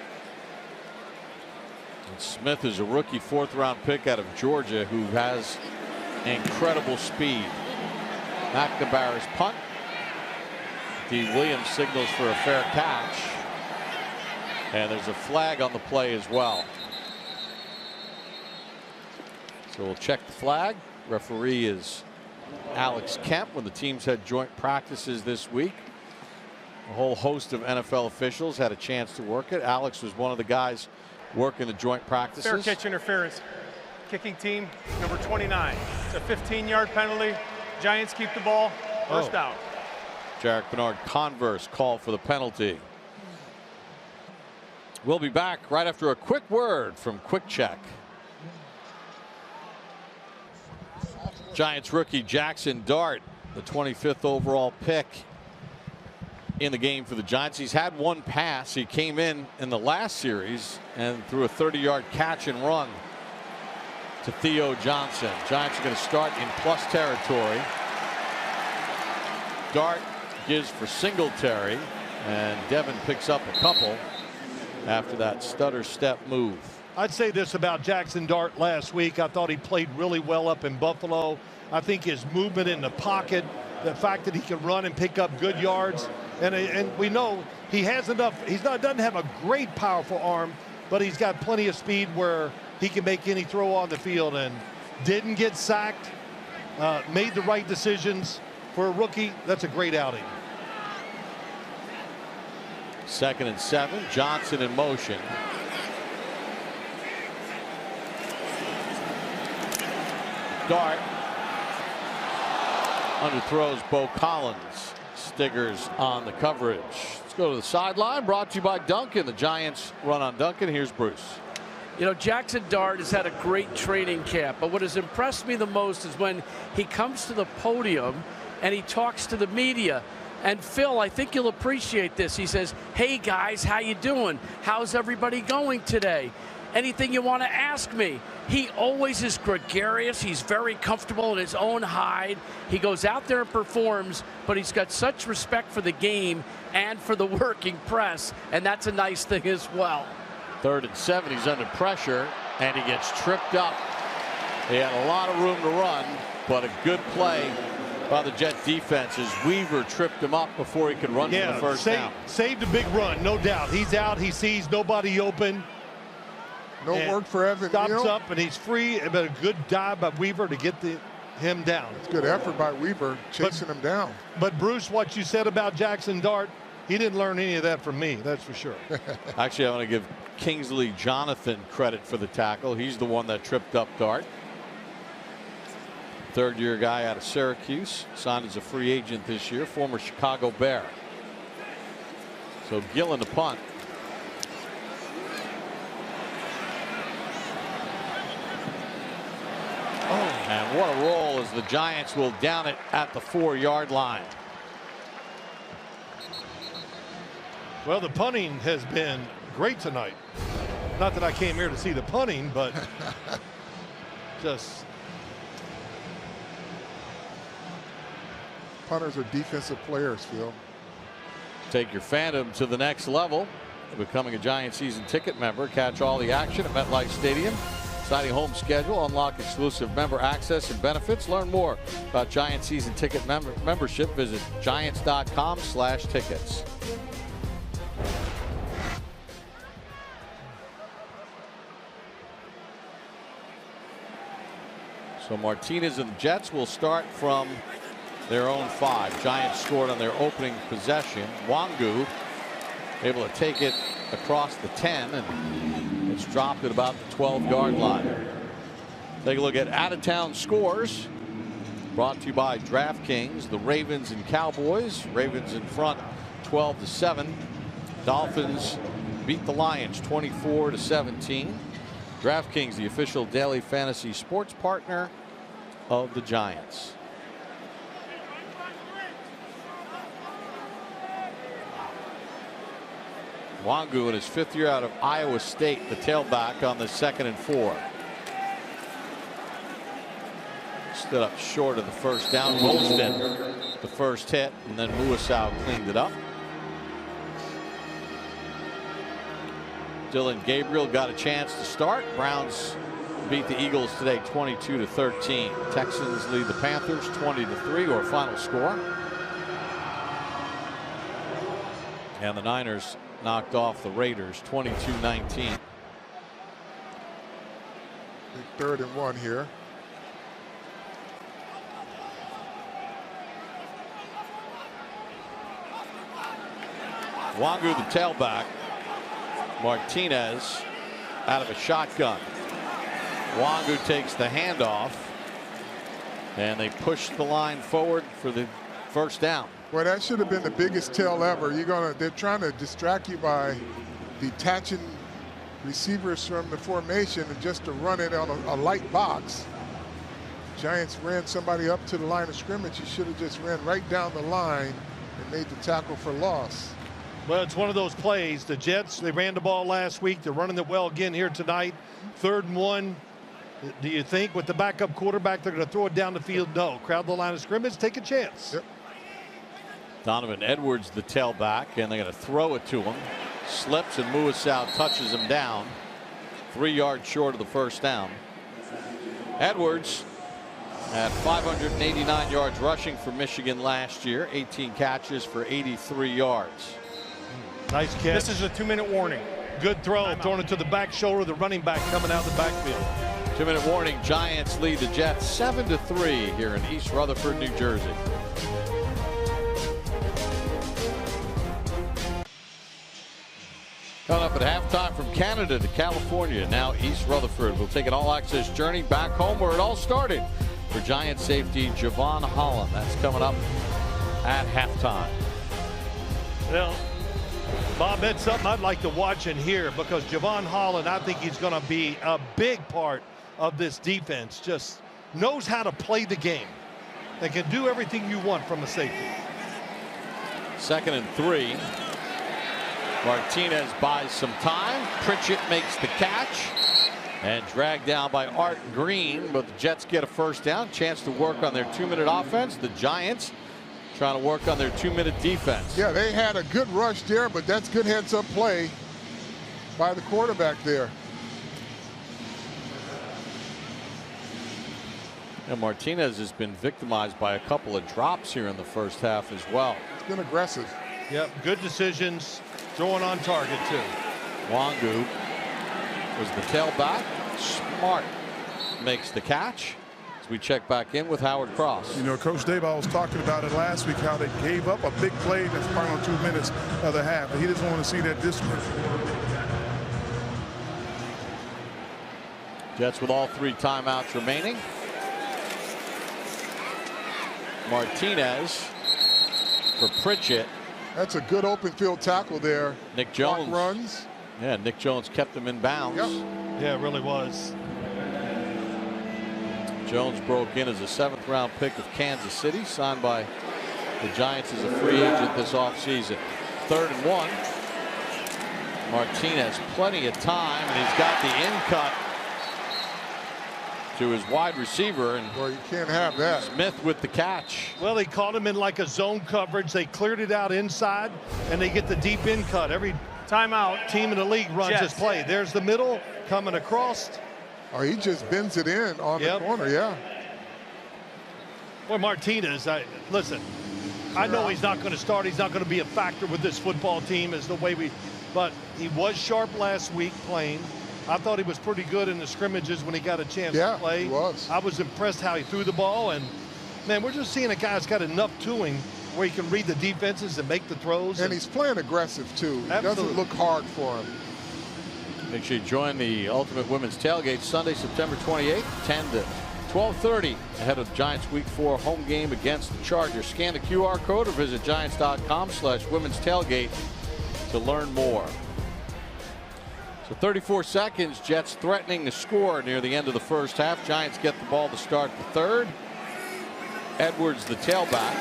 A: And Smith is a rookie 4th-round pick out of Georgia who has incredible speed. McNamara's punt. D. Williams signals for a fair catch. And there's a flag on the play as well. So we'll check the flag. Referee is Alex Kemp. When the teams had joint practices this week, a whole host of NFL officials had a chance to work it. Alex was one of the guys working the joint practices.
E: Fair catch interference. Kicking team, number 29. It's a 15-yard penalty. Giants keep the ball. First out.
A: Jarek Bernard Converse called for the penalty. We'll be back right after a quick word from Quick Check. Giants rookie Jackson Dart, the 25th overall pick in the game for the Giants. He's had one pass. He came in the last series and threw a 30-yard catch and run to Theo Johnson. Giants are going to start in plus territory. Dart gives for Singletary, and Devin picks up a couple. after that stutter step move.
C: I'd say this about Jackson Dart last week. I thought he played really well up in Buffalo. I think his movement in the pocket, the fact that he can run and pick up good yards, and we know he has enough. Doesn't have a great powerful arm, but he's got plenty of speed where he can make any throw on the field, and didn't get sacked. Made the right decisions for a rookie. That's a great outing.
A: 2nd and 7. Johnson in motion. Dart underthrows Bo Collins. Stiggers on the coverage. Let's go to the sideline. Brought to you by Duncan. The Giants run on Duncan. Here's Bruce.
F: You know, Jackson Dart has had a great training camp, but what has impressed me the most is when he comes to the podium and he talks to the media. And Phil, I think you'll appreciate this. He says, "Hey guys, how you doing? How's everybody going today? Anything you want to ask me?" He always is gregarious. He's very comfortable in his own hide. He goes out there and performs, but he's got such respect for the game and for the working press, and that's a nice thing as well.
A: 3rd and 7. He's under pressure, and he gets tripped up. He had a lot of room to run, but a good play by the Jet defense as Weaver tripped him up before he could run for the first down.
C: Saved a big run, no doubt. He's out. He sees nobody open.
D: No work for Evan
C: Stops
D: Neal.
C: up, and he's free. But a good dive by Weaver to get him down.
D: It's good effort by Weaver chasing him down.
C: But Bruce, what you said about Jackson Dart, he didn't learn any of that from me, that's for sure.
A: Actually, I want to give Kingsley Jonathan credit for the tackle. He's the one that tripped up Dart. 3rd-year guy out of Syracuse, signed as a free agent this year, former Chicago Bear. So Gillen to punt. And what a roll as the Giants will down it at the 4-yard line.
C: Well, the punting has been great tonight. Not that I came here to see the punting, but just.
D: Punters are defensive players, Phil.
A: Take your fandom to the next level. Becoming a Giant season ticket member. Catch all the action at MetLife Stadium. Exciting home schedule. Unlock exclusive member access and benefits. Learn more about Giant season ticket membership. Visit giants.com/tickets. So Martinez and the Jets will start from their own 5. Giants scored on their opening possession. Wangu able to take it across the 10, and it's dropped at about the 12-yard line. Take a look at out-of-town scores. Brought to you by DraftKings. The Ravens and Cowboys. Ravens in front 12-7. Dolphins beat the Lions 24-17. DraftKings, the official daily fantasy sports partner of the Giants. Wangu in his 5th year out of Iowa State, the tailback on the 2nd and 4. Stood up short of the first down. Golston the first hit, and then Muasau cleaned it up. Dylan Gabriel got a chance to start. Browns beat the Eagles today 22-13. Texans lead the Panthers 20-3, or final score. And the Niners knocked off the Raiders 22-19.
D: Big 3rd and 1 here.
A: Wangu the tailback. Martinez out of a shotgun. Wangu takes the handoff, and they push the line forward for the first down.
D: Well, that should have been the biggest tell ever. They're trying to distract you by detaching receivers from the formation and just to run it on a light box. Giants ran somebody up to the line of scrimmage. You should have just ran right down the line and made the tackle for loss.
C: Well, it's one of those plays. The Jets, they ran the ball last week. They're running it well again here tonight. 3rd and 1. Do you think with the backup quarterback they're going to throw it down the field? No. Crowd the line of scrimmage, take a chance.
D: Yep.
A: Donovan Edwards the tailback, and they're going to throw it to him. slips and Muasau touches him down. 3 yards short of the first down. Edwards at 589 yards rushing for Michigan last year. 18 catches for 83 yards.
C: Nice catch.
E: This is a 2-minute warning.
C: Good throw, throwing it to the back shoulder. The running back coming out of the backfield.
A: 2-minute warning. Giants lead the Jets 7-3 here in East Rutherford, New Jersey. Coming up at halftime from Canada to California, now East Rutherford will take an all-access journey back home where it all started for Giant safety Javon Holland. That's coming up at halftime.
C: Well, Bob, that's something I'd like to watch and hear, because Javon Holland, I think he's going to be a big part of this defense. Just knows how to play the game. They can do everything you want from a safety.
A: 2nd and 3. Martinez buys some time. Pritchett makes the catch and dragged down by Art Green, but the Jets get a first down. Chance to work on their 2-minute offense. The Giants trying to work on their 2-minute defense.
D: Yeah, they had a good rush there, but that's good heads-up play by the quarterback there.
A: And Martinez has been victimized by a couple of drops here in the first half as well.
D: It's been aggressive.
C: Yep, good decisions. Throwing on target, too.
A: Wangu was the tailback. Smart makes the catch. As we check back in with Howard Cross.
B: You know, Coach Dave, I was talking about it last week, how they gave up a big play in the final 2 minutes of the half, but he doesn't want to see that this week.
A: Jets with all 3 timeouts remaining. Martinez for Pritchett.
D: That's a good open field tackle there.
A: Nick Jones
D: runs.
A: Yeah, Nick Jones kept him in bounds.
D: Yep.
C: Yeah, it really was.
A: Jones broke in as a 7th-round pick of Kansas City, signed by the Giants as a free agent this offseason. 3rd and 1. Martinez, plenty of time, and he's got the in cut to his wide receiver, and
D: well, you can't have that.
A: Smith with the catch.
C: Well, they caught him in like a zone coverage. They cleared it out inside, and they get the deep in cut. Every
E: timeout
C: team in the league runs
E: Jets.
C: this play. There's the middle coming across.
D: Oh, he just bends it in on the corner, yeah.
C: Well, Martinez, listen, I know he's not going to start. He's not going to be a factor with this football team as the way but he was sharp last week playing. I thought he was pretty good in the scrimmages when he got a chance to play.
D: He was.
C: I was impressed how he threw the ball, and man, we're just seeing a guy that's got enough to him where he can read the defenses and make the throws.
D: And he's playing aggressive too. It doesn't look hard for him.
A: Make sure you join the Ultimate Women's Tailgate Sunday, September 28th, 10 to 12:30, ahead of Giants Week 4 home game against the Chargers. Scan the QR code or visit giants.com/women's tailgate to learn more. So 34 seconds, Jets threatening to score near the end of the first half. Giants get the ball to start the 3rd. Edwards, the tailback.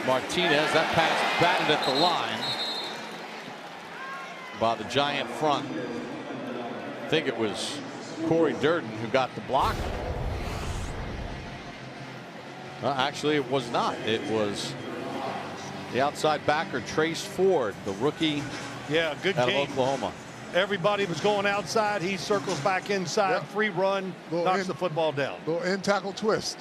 A: Martinez, that pass batted at the line by the Giant front. I think it was Corey Durden who got the block. Actually, it was not. It was the outside backer, Trace Ford, the rookie
C: good
A: out
C: game.
A: of Oklahoma.
C: Everybody was going outside. He circles back inside. Free run, knocks the football down.
D: Little in tackle twist.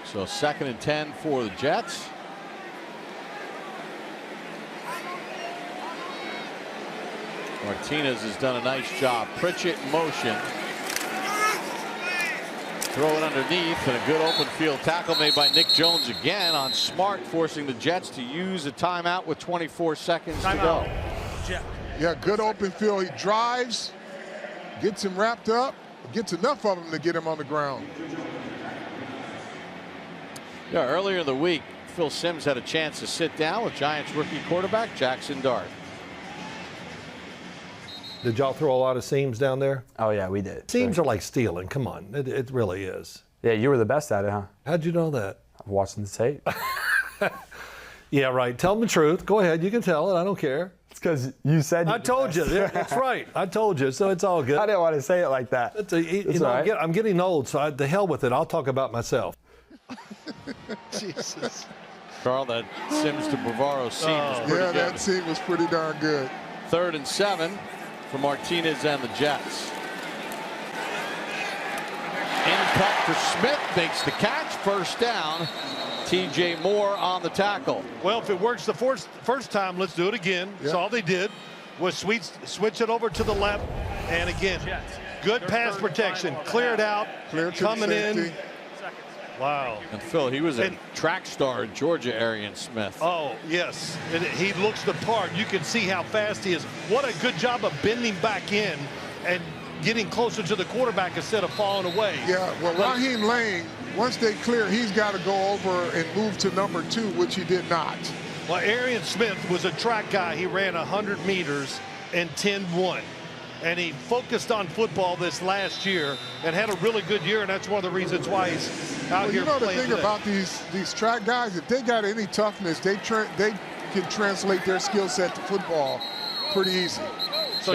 A: So 2nd and 10 for the Jets. Martinez has done a nice job. Pritchett in motion. Throw it underneath, and a good open field tackle made by Nick Jones again on Smart, forcing the Jets to use a timeout with 24 seconds to go.
D: Yeah, good open field. He drives, gets him wrapped up, gets enough of him to get him on the ground.
A: Yeah, earlier in the week, Phil Simms had a chance to sit down with Giants rookie quarterback Jackson Dart.
G: Did y'all throw a lot of seams down there?
H: Oh, yeah, we did.
G: Seams are like stealing. Come on. It really is.
H: Yeah, you were the best at it, huh?
G: How'd you know that?
H: I'm watching the tape.
G: Yeah, right. Tell them the truth. Go ahead. You can tell it. I don't care.
H: It's because you said
G: I told you. Yeah, that's right. I told you. So it's all good.
H: I didn't want to say it like that.
G: It's all right. I'm getting old, so the hell with it. I'll talk about myself.
C: Jesus.
A: Carl, that Sims to Bavaro seam was pretty
D: Yeah,
A: good.
D: that seam was pretty darn good.
A: 3rd and 7 for Martinez and the Jets. In cut for Smith, makes the catch, 1st down. TJ Moore on the tackle.
C: Well, if it works the first time, let's do it again.
D: Yeah.
C: So all they did was switch it over to the left. And again, good pass protection. Cleared out.
D: Clear to
C: coming
D: the
C: in.
D: safety.
C: Wow.
A: And Phil, he was a track star in Georgia, Arian Smith.
C: Oh, yes. And he looks the part. You can see how fast he is. What a good job of bending back in and getting closer to the quarterback instead of falling away.
D: Yeah, well, Raheem Lane, once they clear, he's got to go over and move to number 2, which he did not.
C: Well, Arian Smith was a track guy. He ran 100 meters in 10-1. And he focused on football this last year and had a really good year, and that's one of the reasons why he's out here
D: You know the
C: playing
D: thing
C: today.
D: about these track guys, if they got any toughness, they can translate their skill set to football pretty easy.
C: So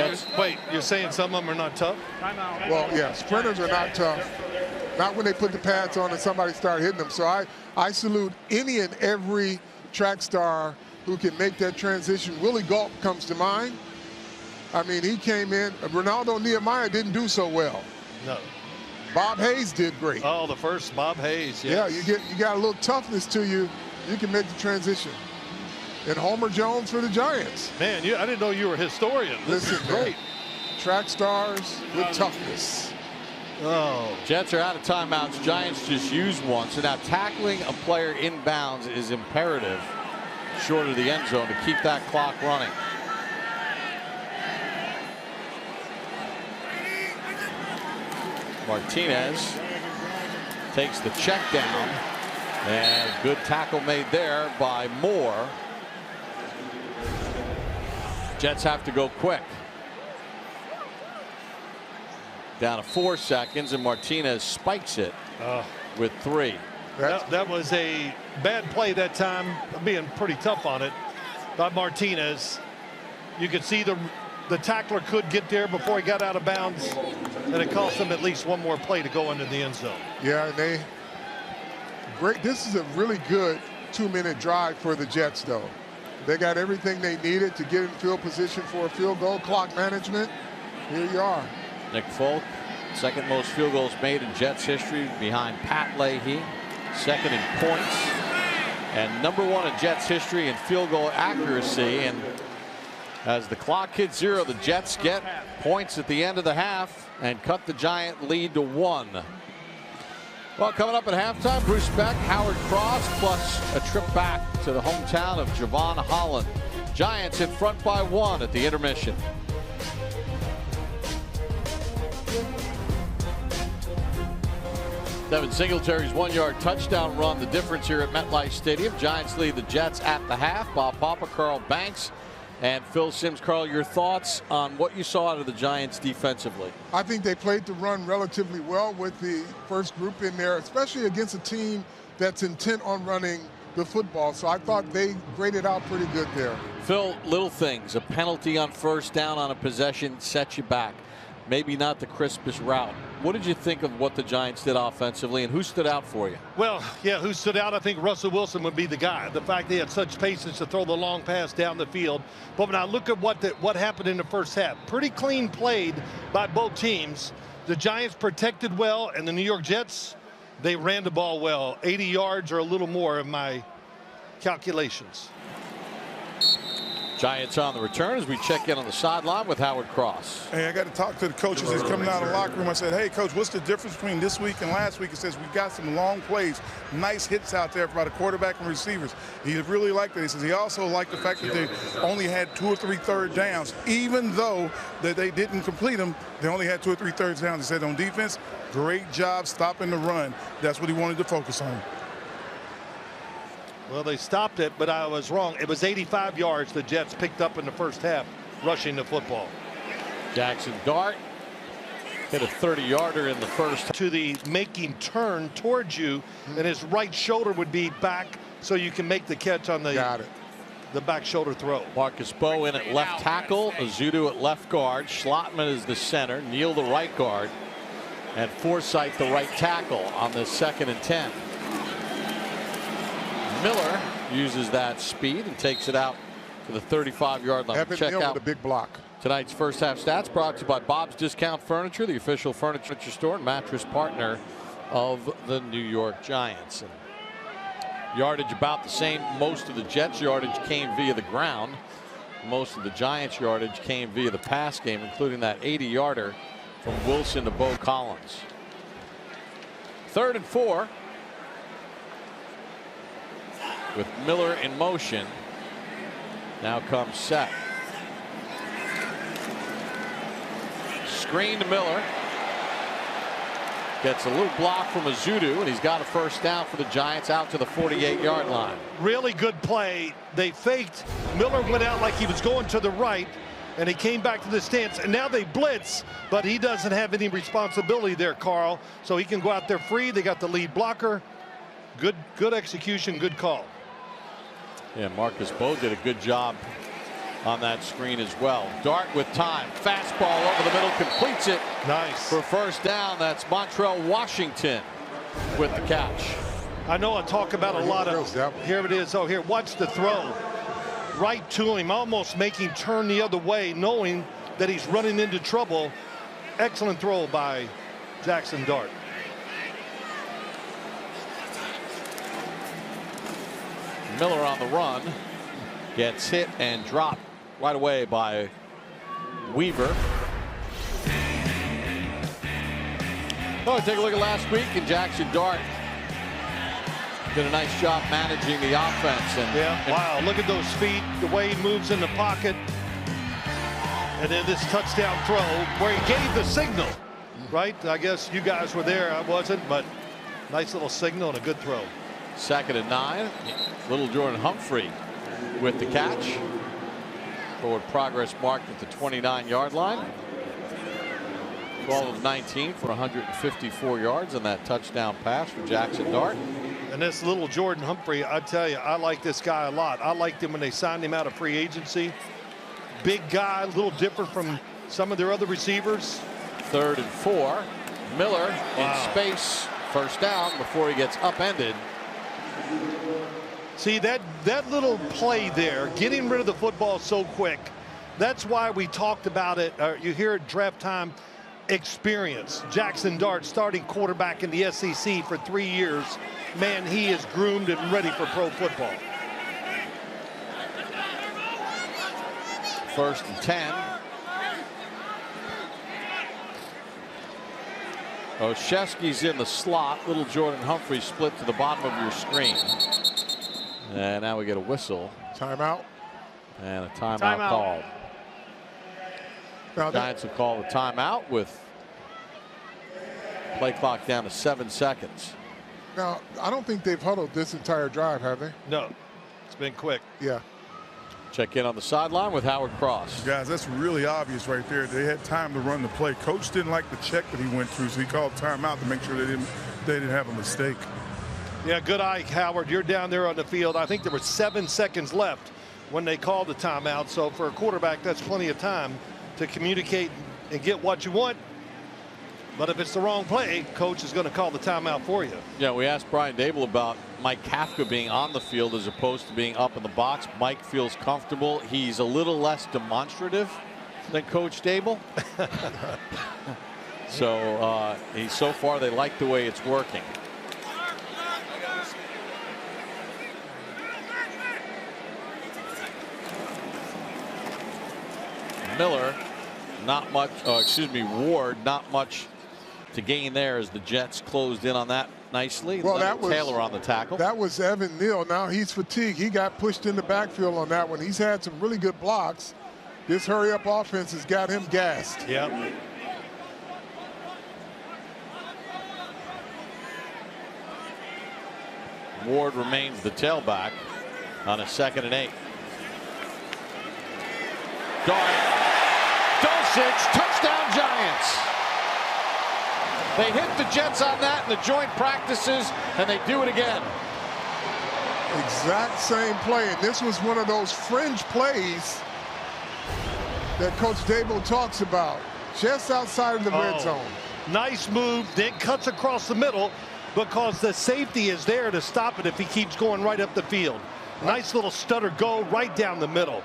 C: you're saying some of them are not tough?
D: Well, yeah, sprinters are not tough. Not when they put the pads on and somebody start hitting them. So I salute any and every track star who can make that transition. Willie Gault comes to mind. I mean, he came in. Ronaldo Nehemiah didn't do so well.
C: No.
D: Bob Hayes did great.
C: Oh, the first Bob Hayes.
D: Yeah,
C: Yes.
D: you got a little toughness to you. You can make the transition. And Homer Jones for the Giants.
C: Man, I didn't know you were a historian. This
D: Listen,
C: is great.
D: Track stars with toughness.
C: Oh.
A: Jets are out of timeouts. Giants just used one. So now tackling a player inbounds is imperative short of the end zone to keep that clock running. Martinez takes the check down, and good tackle made there by Moore. Jets have to go quick. Down to 4 seconds, and Martinez spikes it with 3.
C: That was a bad play that time, being pretty tough on it by Martinez. You could see the tackler could get there before he got out of bounds, and it cost them at least one more play to go into the end zone.
D: Yeah, and this is a really good 2-minute drive for the Jets, though. They got everything they needed to get in field position for a field goal. Clock management. Here you are.
A: Nick Folk, second most field goals made in Jets history behind Pat Leahy, second in points, and number 1 in Jets history in field goal accuracy. And as the clock hits 0, the Jets get points at the end of the half and cut the Giant lead to 1. Well, coming up at halftime, Bruce Beck, Howard Cross, plus a trip back to the hometown of Javon Holland. Giants in front by 1 at the intermission. Devin Singletary's 1-yard touchdown run, the difference here at MetLife Stadium. Giants lead the Jets at the half. Bob Papa, Carl Banks, and Phil Simms. Carl, your thoughts on what you saw out of the Giants defensively?
D: I think they played the run relatively well with the first group in there, especially against a team that's intent on running the football. So I thought they graded out pretty good there.
A: Phil, little things. A penalty on 1st down on a possession sets you back. Maybe not the crispest route. What did you think of what the Giants did offensively, and who stood out for you?
C: Well, yeah, who stood out? I think Russell Wilson would be the guy. The fact they had such patience to throw the long pass down the field. But when I look at what happened in the first half, pretty clean played by both teams. The Giants protected well, and the New York Jets, they ran the ball well. 80 yards or a little more in my calculations.
A: Giants on the return as we check in on the sideline with Howard Cross.
B: Hey, I got to talk to the coaches. He's coming out of the locker room. I said, hey, Coach, what's the difference between this week and last week? He says, we've got some long plays, nice hits out there by the quarterback and receivers. He really liked it. He says he also liked the fact that they only had 2 or 3 third downs. Even though that they didn't complete them, they only had 2 or 3 third downs. He said on defense, great job stopping the run. That's what he wanted to focus on.
C: Well, they stopped it, but I was wrong. It was 85 yards the Jets picked up in the first half rushing the football.
A: Jackson Dart hit a 30-yarder in the first.
C: To the making turn towards you, and his right shoulder would be back so you can make the catch on the back shoulder throw.
A: Marcus Bowe in at left tackle, Azudu at left guard, Schlottman is the center, Neal the right guard, and Forsythe the right tackle on the 2nd and 10. Miller uses that speed and takes it out to the 35-yard line.
D: Evan
A: Check
D: Neal
A: out
D: with a big block.
A: tonight's first half stats brought to you by Bob's Discount Furniture, the official furniture store and mattress partner of the New York Giants. And yardage about the same. Most of the Jets' yardage came via the ground. Most of the Giants' yardage came via the pass game, including that 80-yarder from Wilson to Bo Collins. 3rd and 4. With Miller in motion. Now comes set. Screen to Miller. Gets a little block from Azudu, and he's got a first down for the Giants out to the 48-yard line.
C: Really good play. They faked. Miller went out like he was going to the right, and he came back to the stance. And now they blitz, but he doesn't have any responsibility there, Carl. So he can go out there free. They got the lead blocker. Good execution, good call.
A: Yeah, Marcus Bowe did a good job on that screen as well. Dart with time. Fastball over the middle, completes it.
C: Nice.
A: For first down. That's Montrell Washington with the catch.
C: I know I talk about a lot of. Here it is. Oh, here, watch the throw. Right to him, almost making turn the other way, knowing that he's running into trouble. Excellent throw by Jackson Dart.
A: Miller on the run. Gets hit and dropped right away by Weaver. Oh, take a look at last week, and Jackson Dart did a nice job managing the offense.
C: Wow, look at those feet, the way he moves in the pocket. And then this touchdown throw where he gave the signal, right? I guess you guys were there. I wasn't, but nice little signal and a good throw.
A: 2nd and 9. Little Jordan Humphrey with the catch. Forward progress marked at the 29-yard line. 12 of 19 for 154 yards on that touchdown pass for Jackson Dart.
C: And this little Jordan Humphrey, I tell you, I like this guy a lot. I liked him when they signed him out of free agency. Big guy, a little different from some of their other receivers.
A: 3rd and 4. Miller in space. First down before he gets upended.
C: See, that little play there, getting rid of the football so quick, that's why we talked about it. You hear it draft time experience. Jackson Dart, starting quarterback in the SEC for 3 years. Man, he is groomed and ready for pro football.
A: 1st and 10. Olszewski's in the slot. Little Jordan Humphrey split to the bottom of your screen. And now we get a whistle.
D: Timeout.
A: And a timeout called.
D: Now
A: Giants will call the timeout with play clock down to 7 seconds.
D: Now, I don't think they've huddled this entire drive, have they?
C: No, it's been quick.
D: Yeah.
A: Check in on the sideline with Howard Cross.
B: Guys, that's really obvious right there. They had time to run the play. Coach didn't like the check that he went through, so he called timeout to make sure they didn't have a mistake.
C: Yeah, good eye, Howard. You're down there on the field. I think there were 7 seconds left when they called the timeout. So for a quarterback, that's plenty of time to communicate and get what you want. But if it's the wrong play, coach is going to call the timeout for you.
A: Yeah, we asked Brian Dable about Mike Kafka being on the field as opposed to being up in the box. Mike feels comfortable. He's a little less demonstrative than Coach Dable. So far they like the way it's working. Miller, not much, Ward, not much to gain there as the Jets closed in on that nicely.
D: Well, that was
A: Taylor on the tackle.
D: That was Evan Neal. Now he's fatigued. He got pushed in the backfield on that one. He's had some really good blocks. This hurry-up offense has got him gassed.
C: Yep.
A: Ward remains the tailback on a 2nd and 8. Dulcich, touchdown Giants. They hit the Jets on that in the joint practices, and they do it again.
D: Exact same play, and this was one of those fringe plays that Coach Dable talks about, just outside of the red zone.
C: Nice move, then cuts across the middle because the safety is there to stop it if he keeps going right up the field. Nice little stutter go right down the middle.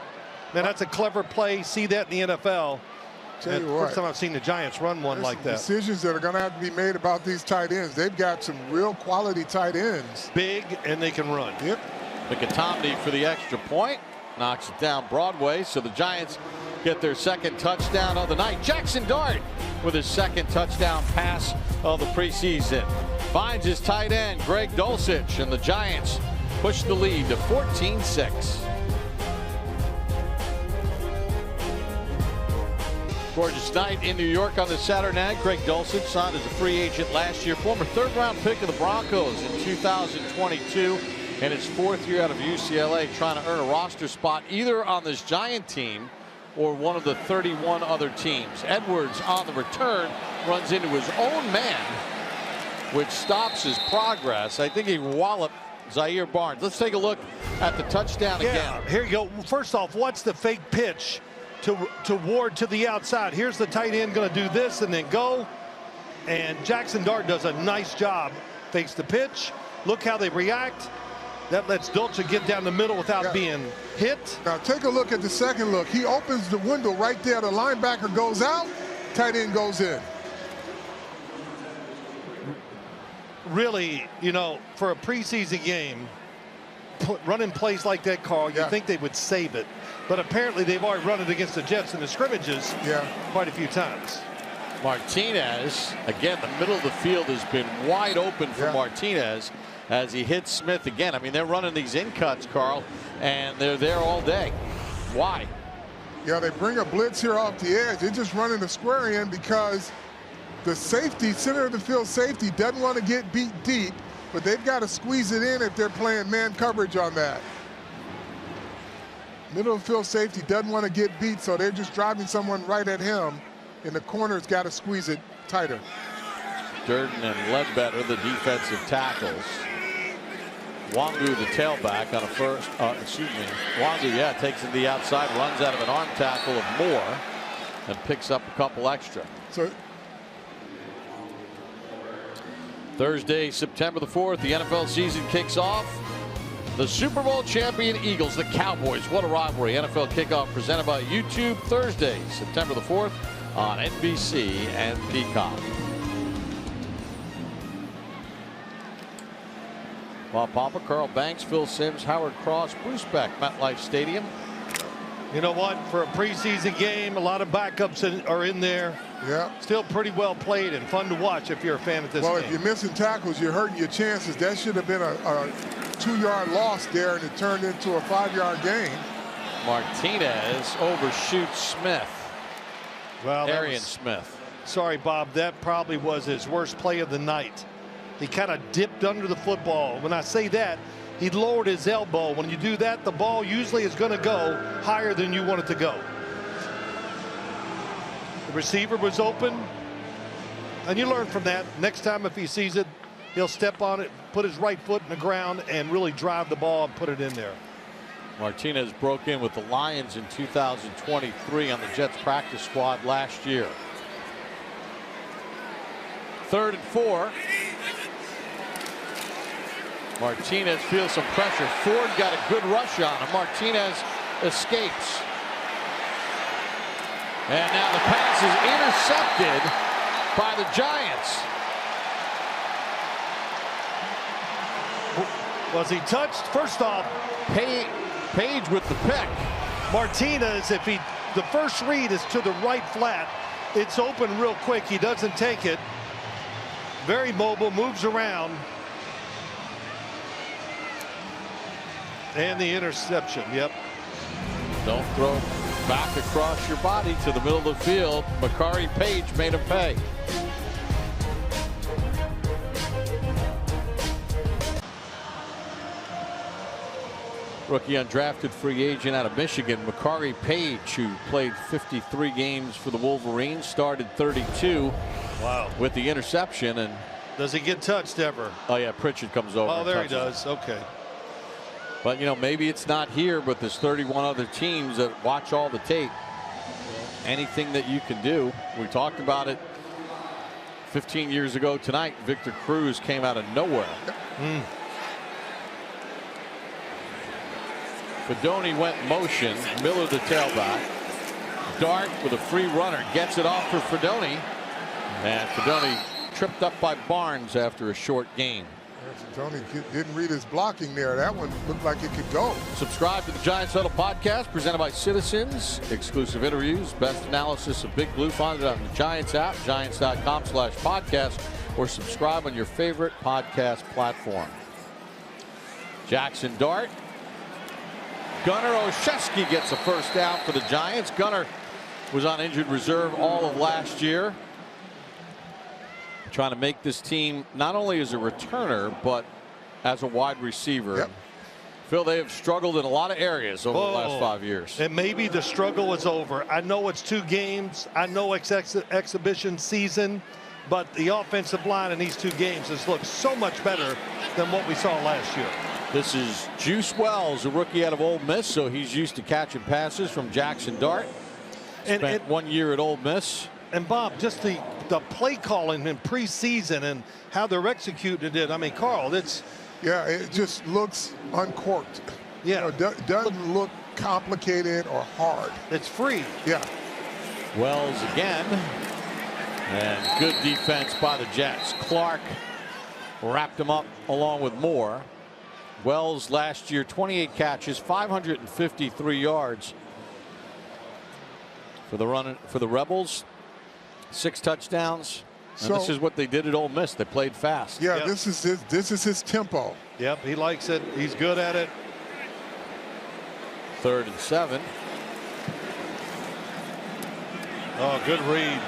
C: Man, that's a clever play. See that in the NFL.
D: Tell you what,
C: First time I've seen the Giants run one like that.
D: Decisions that are going to have to be made about these tight ends. They've got some real quality tight ends.
C: Big, and they can run.
D: Yep.
A: McAtomney for the extra point. Knocks it down Broadway, so the Giants get their second touchdown of the night. Jackson Dart with his second touchdown pass of the preseason. Finds his tight end, Greg Dulcich, and the Giants push the lead to 14-6. Gorgeous night in New York on this Saturday night. Greg Dulcich signed as a free agent last year. Former third-round pick of the Broncos in 2022. In his fourth year out of UCLA, trying to earn a roster spot either on this Giant team or one of the 31 other teams. Edwards on the return runs into his own man, which stops his progress. I think he walloped Zaire Barnes. Let's take a look at the touchdown again.
C: Here you go. First off, what's the fake pitch to Ward to the outside? Here's the tight end going to do this and then go. And Jackson Dart does a nice job. Fakes the pitch. Look how they react. That lets Dulcich get down the middle without being hit.
D: Now take a look at the second look. He opens the window right there. The linebacker goes out. Tight end goes in.
C: Really, you know, for a preseason game, running plays like that, Carl, you think they would save it. But apparently they've already run it against the Jets in the scrimmages quite a few times.
A: Martinez, again, the middle of the field has been wide open for Martinez as he hits Smith again. I mean, they're running these in cuts, Carl, and they're there all day. Why?
D: Yeah, they bring a blitz here off the edge. They're just running the square in because the safety, center of the field safety, doesn't want to get beat deep, but they've got to squeeze it in if they're playing man coverage on that. Middle of the field safety doesn't want to get beat, so they're just driving someone right at him, and the corner's got to squeeze it tighter.
A: Durden and Ledbetter, the defensive tackles. Wangu, the tailback, on a first, Wangu, takes it to the outside, runs out of an arm tackle of Moore, and picks up a couple extra.
D: So
A: Thursday, September the 4th, the NFL season kicks off. The Super Bowl champion Eagles, the Cowboys. What a rivalry. NFL kickoff presented by YouTube Thursday, September the 4th on NBC and Peacock. Bob Papa, Carl Banks, Phil Simms, Howard Cross, Bruce Beck, MetLife Stadium.
C: You know what? For a preseason game, a lot of backups are in there.
D: Yeah.
C: Still pretty well played and fun to watch if you're a fan of this game.
D: Well, if you're missing tackles, you're hurting your chances. That should have been a 2-yard loss there, and it turned into a 5-yard gain.
A: Martinez overshoots Smith.
C: Well,
A: Arian Smith.
C: Sorry, Bob. That probably was his worst play of the night. He kind of dipped under the football. When I say that, he lowered his elbow. When you do that, the ball usually is going to go higher than you want it to go. The receiver was open, and you learn from that. Next time if he sees it, he'll step on it, put his right foot in the ground, and really drive the ball and put it in there.
A: Martinez broke in with the Lions in 2023 on the Jets practice squad last year. 3rd and 4. Martinez feels some pressure. Ford got a good rush on him. Martinez escapes. And now the pass is intercepted by the Giants.
C: Was he touched? First off,
A: Page with the pick.
C: Martinez, the first read is to the right flat. It's open real quick. He doesn't take it. Very mobile, moves around. And the interception, yep.
A: Don't throw back across your body to the middle of the field. Makari Page made him pay. Rookie undrafted free agent out of Michigan, Makari Page, who played 53 games for the Wolverines, started 32.
C: Wow.
A: With the interception. And
C: does he get touched ever?
A: Oh yeah, Pritchard comes over.
C: Oh, there he does. Okay.
A: But you know, maybe it's not here, but there's 31 other teams that watch all the tape. Anything that you can do. We talked about it 15 years ago tonight. Victor Cruz came out of nowhere. Fedoni went motion. Miller the tailback. Dart with a free runner gets it off for Fedoni. And Fedoni tripped up by Barnes after a short gain.
D: Tony didn't read his blocking there. That one looked like it could go.
A: Subscribe to the Giants Huddle podcast presented by Citizens. Exclusive interviews, best analysis of Big Blue. Find it on the Giants app, giants.com/podcast, or subscribe on your favorite podcast platform. Jackson Dart. Gunnar Olszewski gets a first down for the Giants. Gunnar was on injured reserve all of last year. Trying to make this team not only as a returner, but as a wide receiver.
D: Yep.
A: Phil, they have struggled in a lot of areas over the last 5 years.
C: And maybe the struggle is over. I know it's 2 games. I know it's exhibition season. But the offensive line in these 2 games has looked so much better than what we saw last year.
A: This is Juice Wells, a rookie out of Ole Miss, so he's used to catching passes from Jackson Dart. Spent 1 year at Ole Miss.
C: And Bob, just the play calling in preseason and how they're executing it. I mean, Carl, it's
D: it just looks uncorked.
C: Yeah,
D: doesn't look complicated or hard.
C: It's free.
D: Yeah.
A: Wells again, and good defense by the Jets. Clark wrapped him up along with Moore. Wells last year 28 catches, 553 yards for the Rebels. 6 touchdowns. And this is what they did at Ole Miss. They played fast.
D: Yeah, this is his tempo.
C: Yep, he likes it. He's good at it.
A: 3rd and 7.
C: Oh, good read.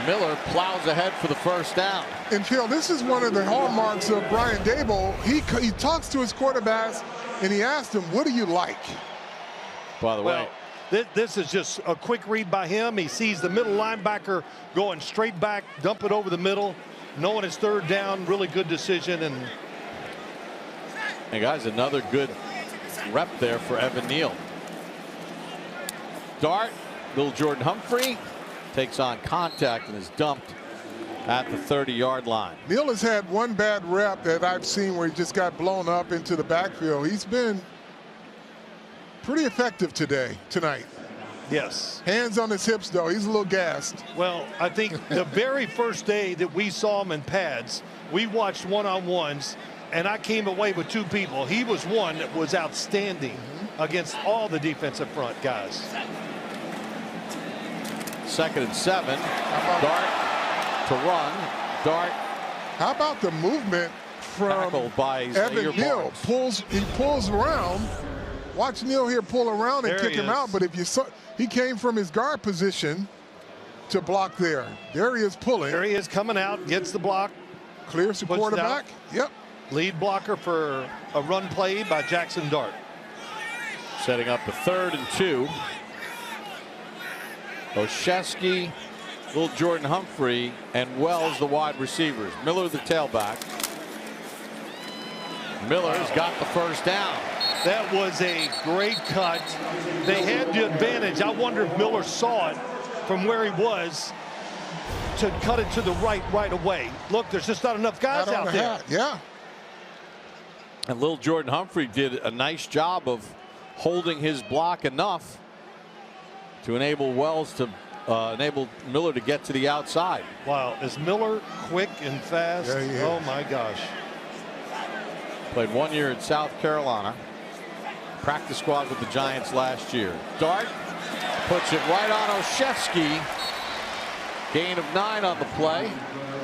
A: Miller plows ahead for the first down.
D: And Phil, this is one of the hallmarks of Brian Daboll. He talks to his quarterbacks and he asks them, "What do you like?"
A: By the way,
C: this is just a quick read by him. He sees the middle linebacker going straight back, dump it over the middle, knowing it's 3rd down. Really good decision. And
A: hey guys, another good rep there for Evan Neal. Dart, little Jordan Humphrey takes on contact and is dumped at the 30-yard line.
D: Neal has had one bad rep that I've seen where he just got blown up into the backfield. He's been pretty effective tonight.
C: Yes.
D: Hands on his hips, though. He's a little gassed.
C: Well, I think the very first day that we saw him in pads, we watched one-on-ones, and I came away with 2 people. He was one that was outstanding against all the defensive front guys.
A: 2nd and 7. Dart to run. Dart.
D: How about the movement from
A: tackled by
D: Evan Neal? He pulls around. Watch Neal here pull around and kick him out. But if you saw, he came from his guard position to block there. There he is pulling.
C: There he is coming out, gets the block.
D: Clears the quarterback. Yep.
C: Lead blocker for a run play by Jackson Dart.
A: Setting up the 3rd and 2. Olszewski, little Jordan Humphrey, and Wells the wide receivers. Miller the tailback. Miller's got the first down.
C: That was a great cut. They had the advantage. I wonder if Miller saw it from where he was to cut it to the right away. Look, there's just not enough guys out there.
D: Yeah.
A: And little Jordan Humphrey did a nice job of holding his block enough to enable Wells to enable Miller to get to the outside.
C: Wow, is Miller quick and fast?
D: Yeah,
C: oh my gosh.
A: Played 1 year at South Carolina. Practice squad with the Giants last year. Dart puts it right on Olszewski. Gain of 9 on the play.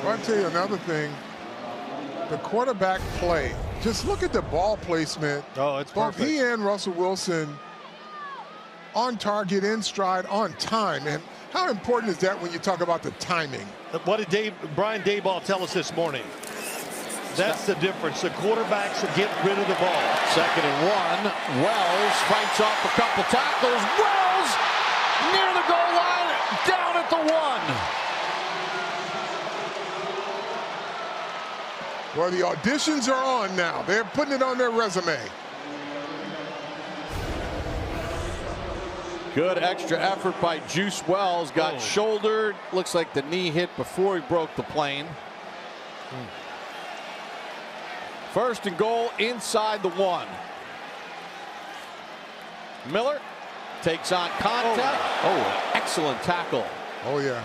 D: I'll tell you another thing. The quarterback play. Just look at the ball placement.
C: Oh, it's
D: both
C: perfect.
D: he and Russell Wilson on target, in stride, on time. And how important is that when you talk about the timing?
C: What did Brian Daboll tell us this morning? That's the difference. The quarterbacks get rid of the ball.
A: 2nd and 1. Wells fights off a couple tackles. Wells near the goal line, down at the 1.
D: Well, the auditions are on now. They're putting it on their resume.
A: Good extra effort by Juice Wells. Got shouldered. Looks like the knee hit before he broke the plane. 1st and goal inside the 1. Miller takes on contact. Oh, excellent tackle.
D: Oh, yeah.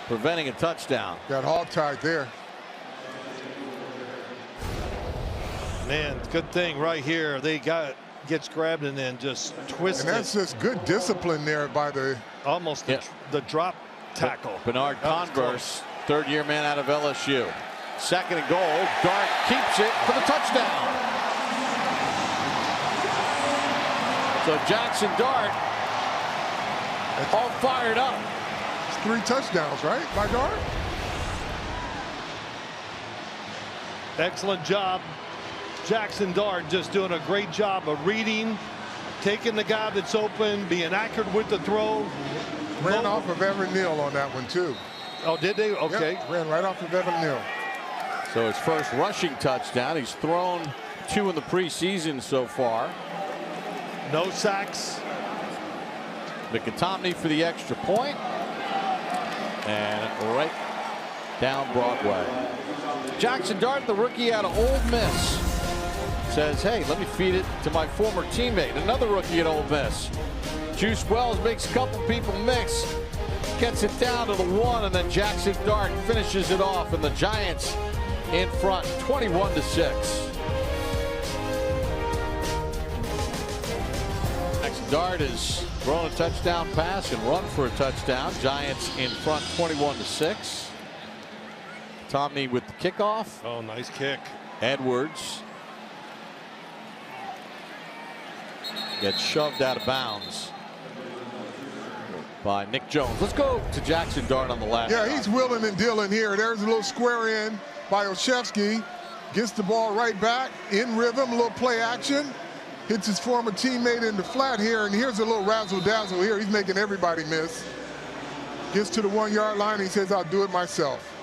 A: Preventing a touchdown.
D: Got hog-tied there.
C: Man, good thing right here. They gets grabbed and then just twisted.
D: And that's just good discipline there by the
C: almost the drop tackle.
A: Bernard Converse, third-year man out of LSU. Second and goal. Dart keeps it for the touchdown. So Jackson Dart all fired up.
D: It's 3 touchdowns, right, by Dart?
C: Excellent job. Jackson Dart just doing a great job of reading, taking the guy that's open, being accurate with the throw.
D: Ran off of Evan Neal on that one, too.
C: Oh, did they? Okay.
D: Yep, ran right off of Evan Neal.
A: So his first rushing touchdown. He's thrown 2 in the preseason so far.
C: No sacks.
A: Mickatominay for the extra point. And right down Broadway. Jackson Dart, the rookie out of Ole Miss, says, hey, let me feed it to my former teammate, another rookie at Ole Miss. Juice Wells makes a couple people miss, gets it down to the 1, and then Jackson Dart finishes it off, and the Giants in front, 21-6. Jackson Dart has thrown a touchdown pass and run for a touchdown. Giants in front, 21-6. Tomney with the kickoff.
C: Oh, nice kick.
A: Edwards gets shoved out of bounds by Nick Jones. Let's go to Jackson Dart on the left.
D: Yeah, he's willing and dealing here. There's a little square in by Olszewski. Gets the ball right back in rhythm, a little play action. Hits his former teammate in the flat here, and here's a little razzle-dazzle here. He's making everybody miss. Gets to the 1-yard line. He says, I'll do it myself.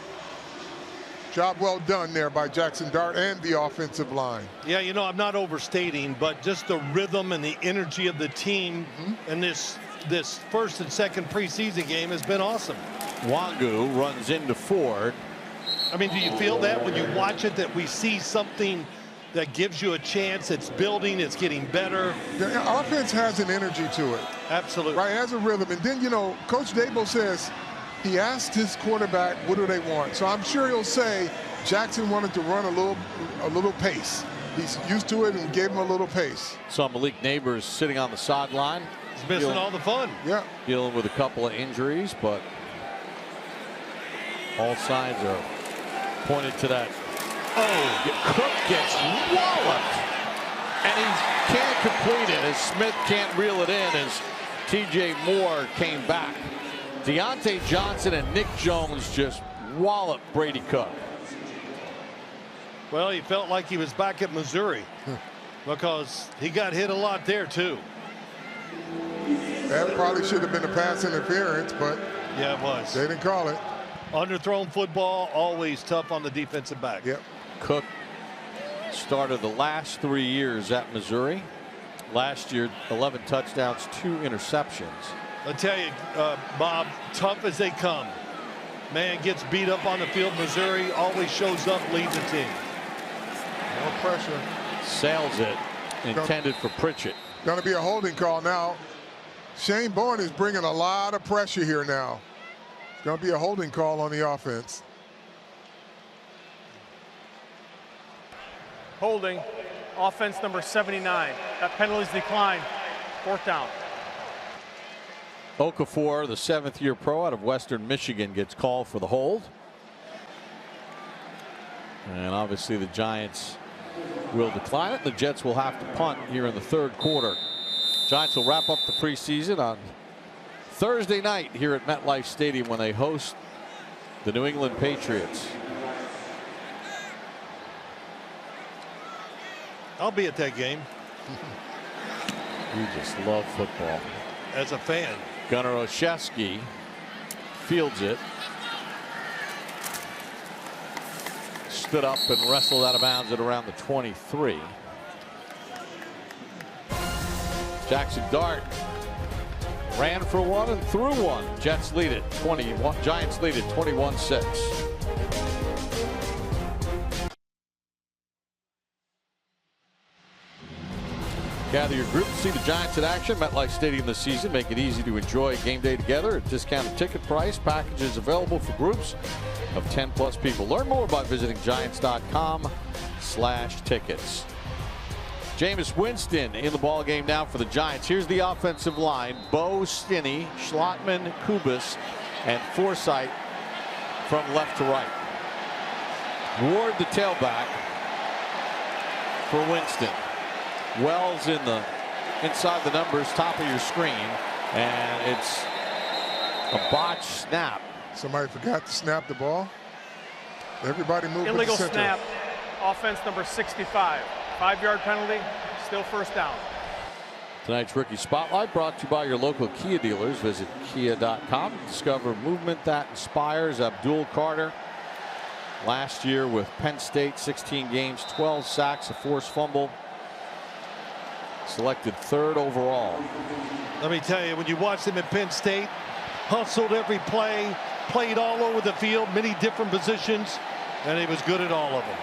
D: Job well done there by Jackson Dart and the offensive line.
C: Yeah, you know, I'm not overstating, but just the rhythm and the energy of the team in this first and second preseason game has been awesome.
A: Wangu runs into Ford.
C: I mean, do you feel that when you watch it, that we see something that gives you a chance? It's building, it's getting better.
D: The offense has an energy to it.
C: Absolutely.
D: Right, it has a rhythm. And then, you know, Coach Dabo says he asked his quarterback, what do they want? So I'm sure he'll say Jackson wanted to run a little pace. He's used to it and gave him a little pace.
A: Saw Malik Neighbors sitting on the sideline.
C: He's missing all the fun.
D: Yeah.
A: Dealing with a couple of injuries, but all signs are pointed to that. Oh, Cook gets walloped, and he can't complete it as Smith can't reel it in as TJ Moore came back. Deontay Johnson and Nick Jones just walloped Brady Cook.
C: Well, he felt like he was back at Missouri because he got hit a lot there too.
D: That probably should have been a pass interference, but
C: yeah, it was.
D: They didn't call it.
C: Underthrown football, always tough on the defensive back.
D: Yep.
A: Cook started the last 3 years at Missouri. Last year, 11 touchdowns, 2 interceptions.
C: I tell you, Bob, tough as they come. Man gets beat up on the field. Missouri always shows up, leads the team.
D: No pressure.
A: Sails it, intended for Pritchett.
D: Going to be a holding call now. Shane Bourne is bringing a lot of pressure here now. It's going to be a holding call on the offense.
E: Holding. Offense number 79. That penalty's declined. 4th down.
A: Okafor, the 7th-year pro out of Western Michigan, gets called for the hold. And obviously the Giants will decline it. The Jets will have to punt here in the 3rd quarter. Giants will wrap up the preseason on Thursday night here at MetLife Stadium when they host the New England Patriots.
C: I'll be at that game.
A: You just love football.
C: As a fan.
A: Gunnar Olszewski fields it. Stood up and wrestled out of bounds at around the 23. Jackson Dart ran for one and threw one. Jets lead it 21. Giants lead it 21-6. Gather your group to see the Giants in action. MetLife Stadium this season. Make it easy to enjoy game day together at discounted ticket price. Packages available for groups of 10+ people. Learn more by visiting Giants.com/tickets. Jameis Winston in the ball game now for the Giants. Here's the offensive line: Bo, Stinney, Schlotman, Kubis, and Forsythe from left to right. Ward, the tailback for Winston. Wells in the inside the numbers, top of your screen, and it's a botched snap.
D: Somebody forgot to snap the ball. Everybody moved.
E: Illegal snap. Offense number 65. 5-yard penalty. Still first down.
A: Tonight's Rookie Spotlight brought to you by your local Kia dealers. Visit Kia.com. Discover movement that inspires. Abdul Carter, last year with Penn State, 16 games, 12 sacks, a forced fumble. Selected 3rd overall.
C: Let me tell you, when you watch him at Penn State, hustled every play, played all over the field, many different positions, and he was good at all of them.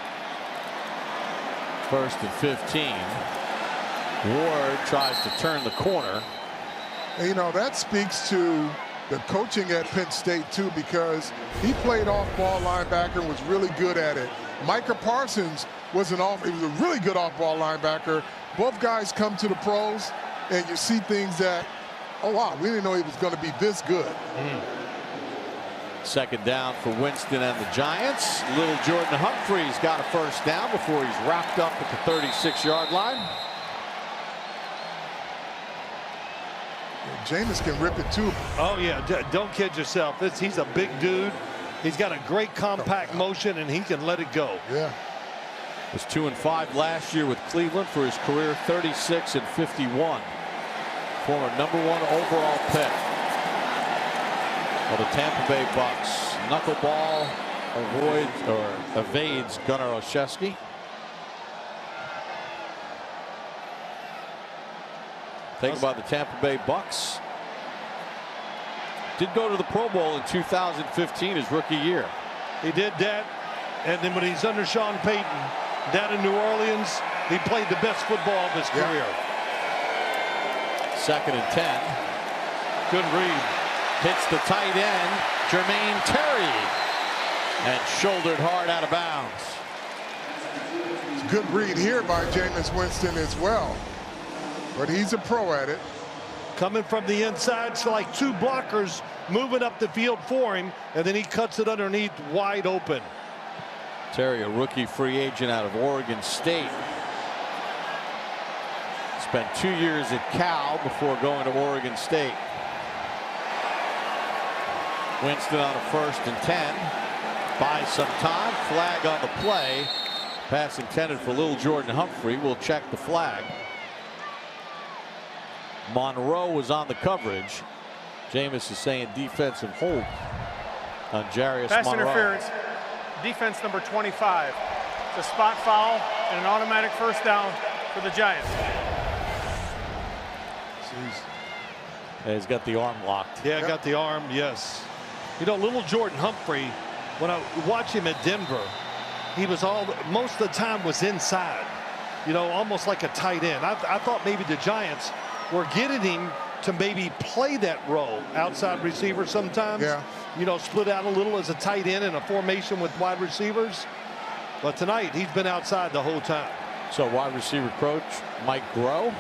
A: 1st and 15. Ward tries to turn the corner.
D: And, you know, that speaks to the coaching at Penn State, too, because he played off-ball linebacker and was really good at it. Micah Parsons was he was a really good off-ball linebacker. Both guys come to the pros, and you see things that, oh, wow, we didn't know he was going to be this good.
A: 2nd down for Winston and the Giants. Little Jordan Humphrey's got a first down before he's wrapped up at the 36-yard line.
D: Jameis can rip it, too.
C: Oh, yeah, don't kid yourself. He's a big dude. He's got a great compact motion, and he can let it go.
D: Yeah.
A: Was 2-5 last year with Cleveland for his career 36 and 51. Former #1 overall pick of the Tampa Bay Bucks. Knuckleball evades Gunnar Olszewski. Taken by the Tampa Bay Bucks. Did go to the Pro Bowl in 2015, his rookie year.
C: He did that, and then when he's under Sean Payton down in New Orleans, he played the best football of his career.
A: 2nd and 10.
C: Good read.
A: Hits the tight end, Jermaine Terry, and shouldered hard out of bounds.
D: It's a good read here by Jameis Winston as well. But he's a pro at it.
C: Coming from the inside, so like 2 blockers moving up the field for him, and then he cuts it underneath wide open.
A: Terry, a rookie free agent out of Oregon State. Spent 2 years at Cal before going to Oregon State. Winston on a 1st and 10. Buys some time. Flag on the play. Pass intended for Little Jordan Humphrey. We'll check the flag. Monroe was on the coverage. Jameis is saying defensive hold on Jarius
E: Pass
A: Monroe.
E: interference. Defense number 25. It's a spot foul and an automatic first down for the Giants.
A: Yeah, he's got the arm locked.
C: Yeah, got the arm, yes. You know, Little Jordan Humphrey, when I watch him at Denver, he was most of the time was inside, you know, almost like a tight end. I thought maybe the Giants were getting him to maybe play that role, outside receiver sometimes.
D: Yeah.
C: You know, split out a little as a tight end in a formation with wide receivers. But tonight, he's been outside the whole time.
A: So wide receiver coach Mike Groh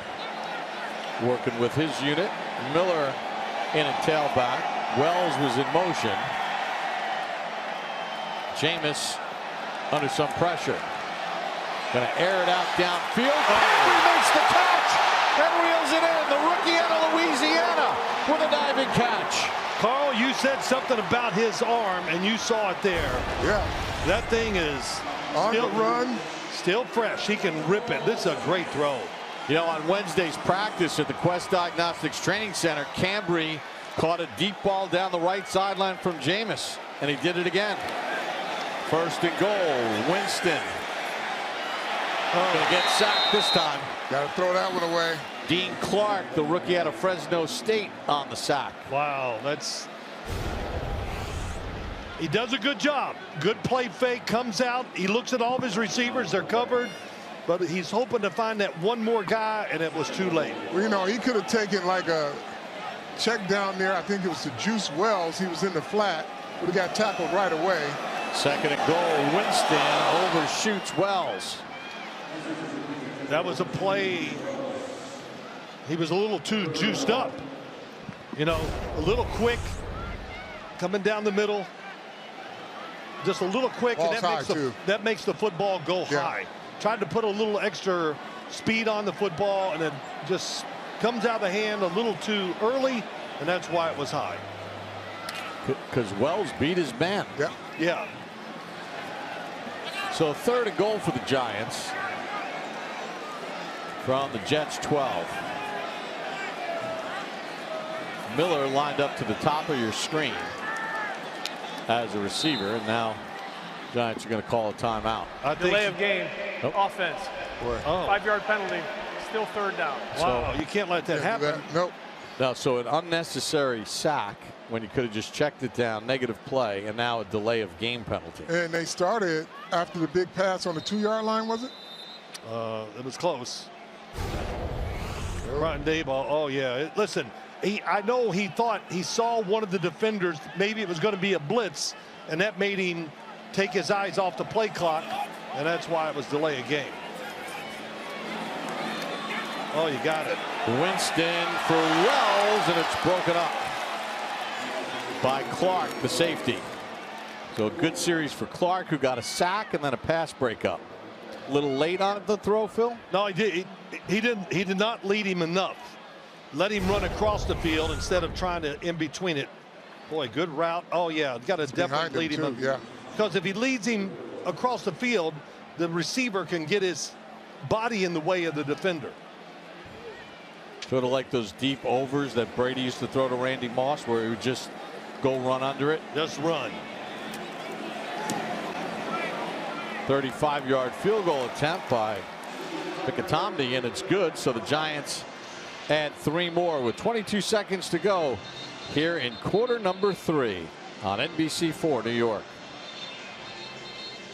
A: working with his unit. Miller in a tailback. Wells was in motion. Jameis under some pressure. Going to air it out downfield. Henry makes the catch and reels it in. The rookie out of Louisiana with a diving catch.
C: Carl, you said something about his arm, and you saw it there.
D: Yeah.
C: That thing is
D: On the run.
C: Still fresh. He can rip it. This is a great throw.
A: You know, on Wednesday's practice at the Quest Diagnostics Training Center, Cambry caught a deep ball down the right sideline from Jameis, and he did it again. 1st and goal. Winston. Going to get sacked this time.
D: Got to throw that one away.
A: Dean Clark, the rookie out of Fresno State, on the sack.
C: Wow, he does a good job. Good play fake, comes out. He looks at all of his receivers. They're covered. but he's hoping to find that one more guy, and it was too late.
D: Well, you know, he could have taken like a check down there. I think it was to Juice Wells. He was in the flat, but he got tackled right away.
A: 2nd and goal. Winston overshoots Wells.
C: That was a play. He was a little too juiced up. You know, a little quick, coming down the middle. Just a little quick, and that makes the football go high. Tried to put a little extra speed on the football, and it just comes out of the hand a little too early, and that's why it was high.
A: Because Wells beat his man.
C: Yeah.
A: So 3rd and goal for the Giants from the Jets 12. Miller lined up to the top of your screen as a receiver, and now Giants are going to call a timeout.
E: Delay of game, offense. 5-yard penalty, still 3rd down.
C: Wow, you can't let that happen.
D: Nope.
A: No, so an unnecessary sack when you could have just checked it down, negative play, and now a delay of game penalty.
D: And they started after the big pass on the 2-yard line, was it?
C: It was close. Rotten Dayball. Oh yeah. Listen, I know he thought he saw one of the defenders. Maybe it was going to be a blitz, and that made him take his eyes off the play clock, and that's why it was delay of game. Oh, you got it.
A: Winston for Wells, and it's broken up by Clark, the safety. So a good series for Clark, who got a sack and then a pass breakup. A little late on the throw, Phil?
C: No, he did. He did not lead him enough. Let him run across the field instead of trying to in between it. Boy, good route. Oh yeah, got to definitely lead him. Because if he leads him across the field, the receiver can get his body in the way of the defender.
A: Sort of like those deep overs that Brady used to throw to Randy Moss, where he would just go run under it.
C: Just run.
A: 35-yard field goal attempt by Picatomney, and it's good. So the Giants add 3 more with 22 seconds to go here in quarter number 3 on NBC4 New York.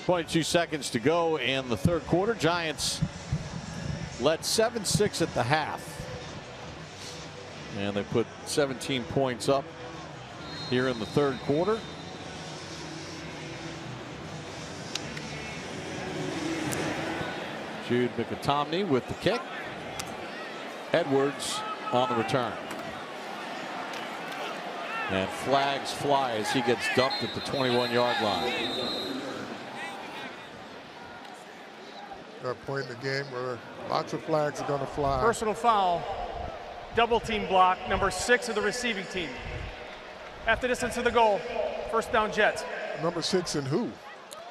A: 22 seconds to go in the 3rd quarter. Giants led 7-6 at the half, and they put 17 points up here in the 3rd quarter. Jude Picatomney with the kick. Edwards on the return. And flags fly as he gets dumped at the 21-yard line.
D: That point in the game where lots of flags are going to fly.
E: Personal foul, double team block, number 6 of the receiving team. At the distance of the goal, 1st down Jets.
D: Number 6 and who?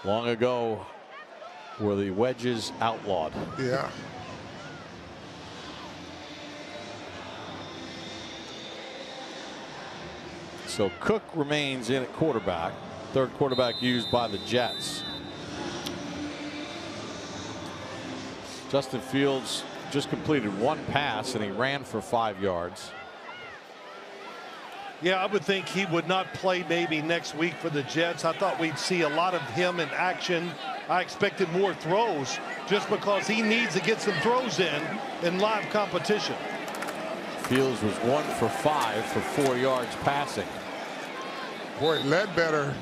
A: Long ago were the wedges outlawed.
D: Yeah.
A: So Cook remains in at quarterback. 3rd quarterback used by the Jets. Justin Fields just completed 1 pass and he ran for 5 yards.
C: Yeah, I would think he would not play maybe next week for the Jets. I thought we'd see a lot of him in action. I expected more throws just because he needs to get some throws in live competition.
A: Fields was 1 for 5 for 4 yards passing.
D: Boy, Ledbetter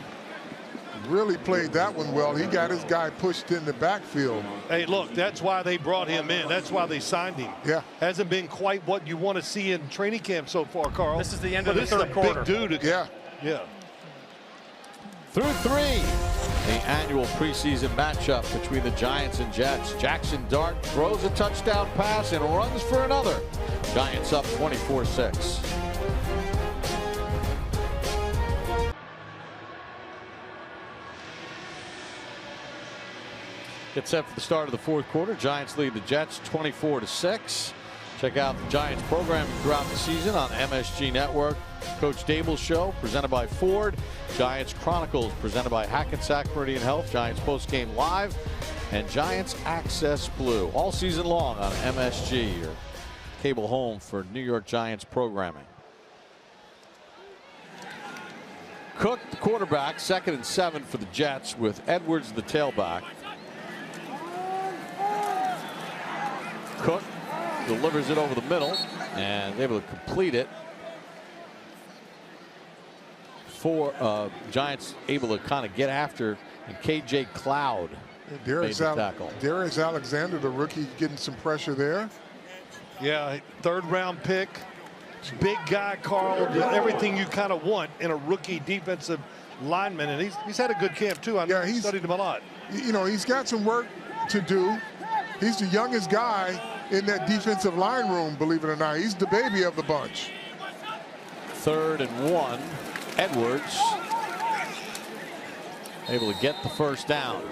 D: really played that one well. He got his guy pushed in the backfield.
C: Hey, look, that's why they brought him in. That's why they signed him.
D: Yeah.
C: Hasn't been quite what you want to see in training camp so far, Carl.
E: This is the end of the 3rd quarter.
C: Big dude.
D: Yeah.
C: Yeah.
A: Through 3, the annual preseason matchup between the Giants and Jets. Jackson Dart throws a touchdown pass and runs for another. Giants up 24-6. Get set for the start of the 4th quarter. Giants lead the Jets 24-6. Check out the Giants programming throughout the season on MSG Network. Coach Dable's Show presented by Ford. Giants Chronicles presented by Hackensack Meridian Health. Giants Postgame Live and Giants Access Blue all season long on MSG, your cable home for New York Giants programming. Cook, the quarterback, 2nd and 7 for the Jets with Edwards, the tailback. Cook delivers it over the middle and able to complete it. Giants able to kind of get after, and KJ Cloud made the tackle.
D: Darius Alexander, the rookie, getting some pressure there.
C: Yeah, 3rd round pick. Big guy, Carl. Everything you kind of want in a rookie defensive lineman, and he's had a good camp too. I studied him a lot.
D: You know, he's got some work to do. He's the youngest guy in that defensive line room, believe it or not. He's the baby of the bunch.
A: 3rd and 1. Edwards able to get the first down.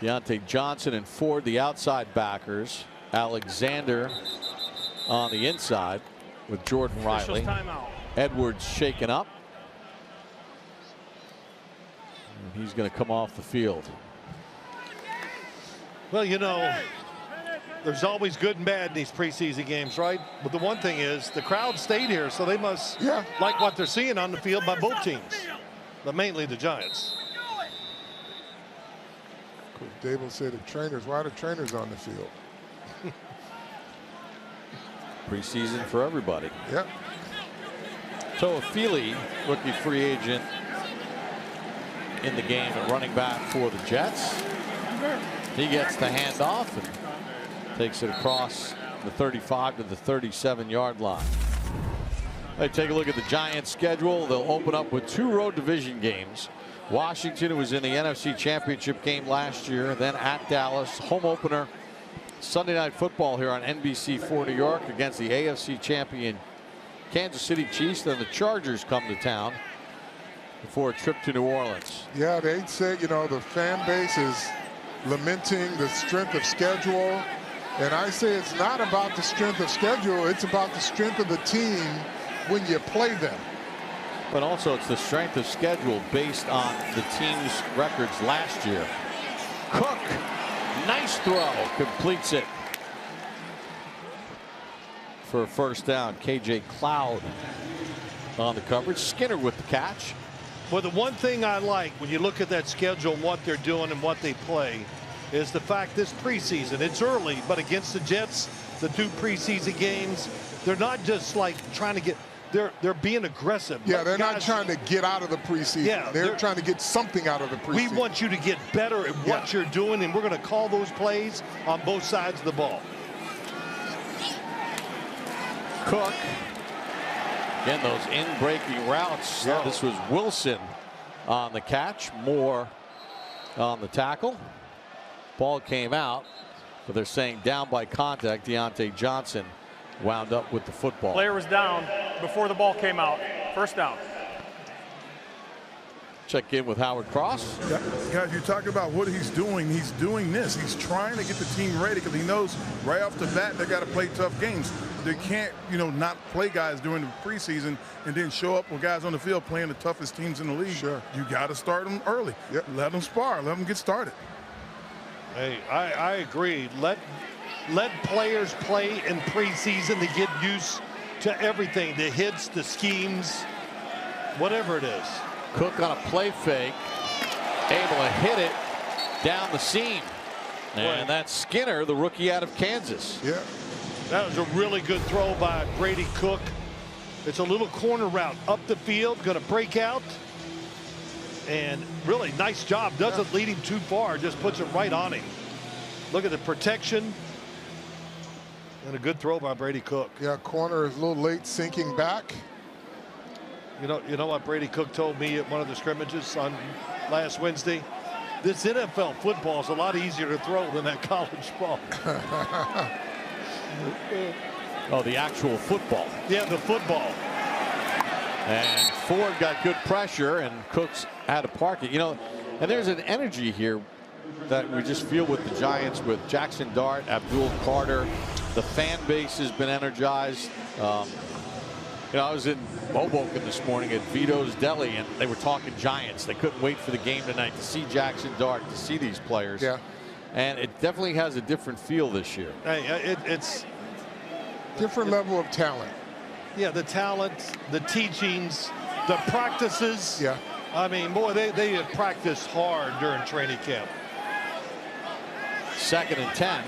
A: Deontay Johnson and Ford, the outside backers. Alexander on the inside with Jordan Riley. Edwards shaken up. And he's going to come off the field.
C: Well, you know, there's always good and bad in these preseason games, right? But the one thing is the crowd stayed here, so they must like what they're seeing on the field by both teams, but mainly the Giants.
D: Dable said the trainers, why are the trainers on the field?
A: Preseason for everybody.
D: Yep.
A: Toafili, rookie free agent in the game and running back for the Jets. He gets the handoff and takes it across the 35 to the 37-yard line. Hey, take a look at the Giants' schedule. They'll open up with 2 road division games. Washington, who was in the NFC Championship game last year, then at Dallas. Home opener Sunday Night Football here on NBC4 New York against the AFC champion Kansas City Chiefs. Then the Chargers come to town before a trip to New Orleans.
D: Yeah, they say, you know, the fan base is lamenting the strength of schedule. And I say it's not about the strength of schedule. It's about the strength of the team when you play them.
A: But also it's the strength of schedule based on the team's records last year. Cook, nice throw, completes it for a first down. KJ Cloud on the coverage. Skinner with the catch.
C: Well, the one thing I like when you look at that schedule and what they're doing and what they play is the fact this preseason, it's early, but against the Jets, the 2 preseason games, they're not just like trying to get, they're being aggressive.
D: Yeah, they're not trying to get out of the preseason. Yeah, they're trying to get something out of the preseason.
C: We want you to get better at what you're doing, and we're going to call those plays on both sides of the ball.
A: Cook. Again, those in-breaking routes.
C: Yeah.
A: This was Wilson on the catch. Moore on the tackle. Ball came out, but they're saying down by contact. Deontay Johnson wound up with the football.
E: Player was down before the ball came out. First down.
A: Check in with Howard Cross.
B: Yeah, guys, you talk about what he's doing. He's doing this. He's trying to get the team ready because he knows right off the bat they got to play tough games. They can't, you know, not play guys during the preseason and then show up with guys on the field playing the toughest teams in the league.
D: Sure.
B: You got to start them early. Yep. Let them spar. Let them get started.
C: Hey, I agree. Let players play in preseason to get used to everything, the hits, the schemes, whatever it is.
A: Cook on a play fake, able to hit it down the seam. And that's Skinner, the rookie out of Kansas.
D: Yeah.
C: That was a really good throw by Brady Cook. It's a little corner route up the field, going to break out. And really nice job. Doesn't lead him too far, just puts it right on him. Look at the protection. And a good throw by Brady Cook.
D: Yeah, corner is a little late sinking back.
C: You know what Brady Cook told me at one of the scrimmages on last Wednesday? This NFL football is a lot easier to throw than that college ball.
A: Oh, the actual football.
C: Yeah, the football.
A: And Ford got good pressure, and Cooks had to park it. You know, and there's an energy here that we just feel with the Giants, with Jackson Dart, Abdul Carter. The fan base has been energized. You know, I was in Hoboken this morning at Vito's Deli, and they were talking Giants. They couldn't wait for the game tonight to see Jackson Dart, to see these players. Yeah. And it definitely has a different feel this year.
C: Hey, it's
D: different level of talent.
C: Yeah, the talent, the teachings, the practices.
D: Yeah.
C: I mean, boy, they have practiced hard during training camp.
A: 2nd and 10.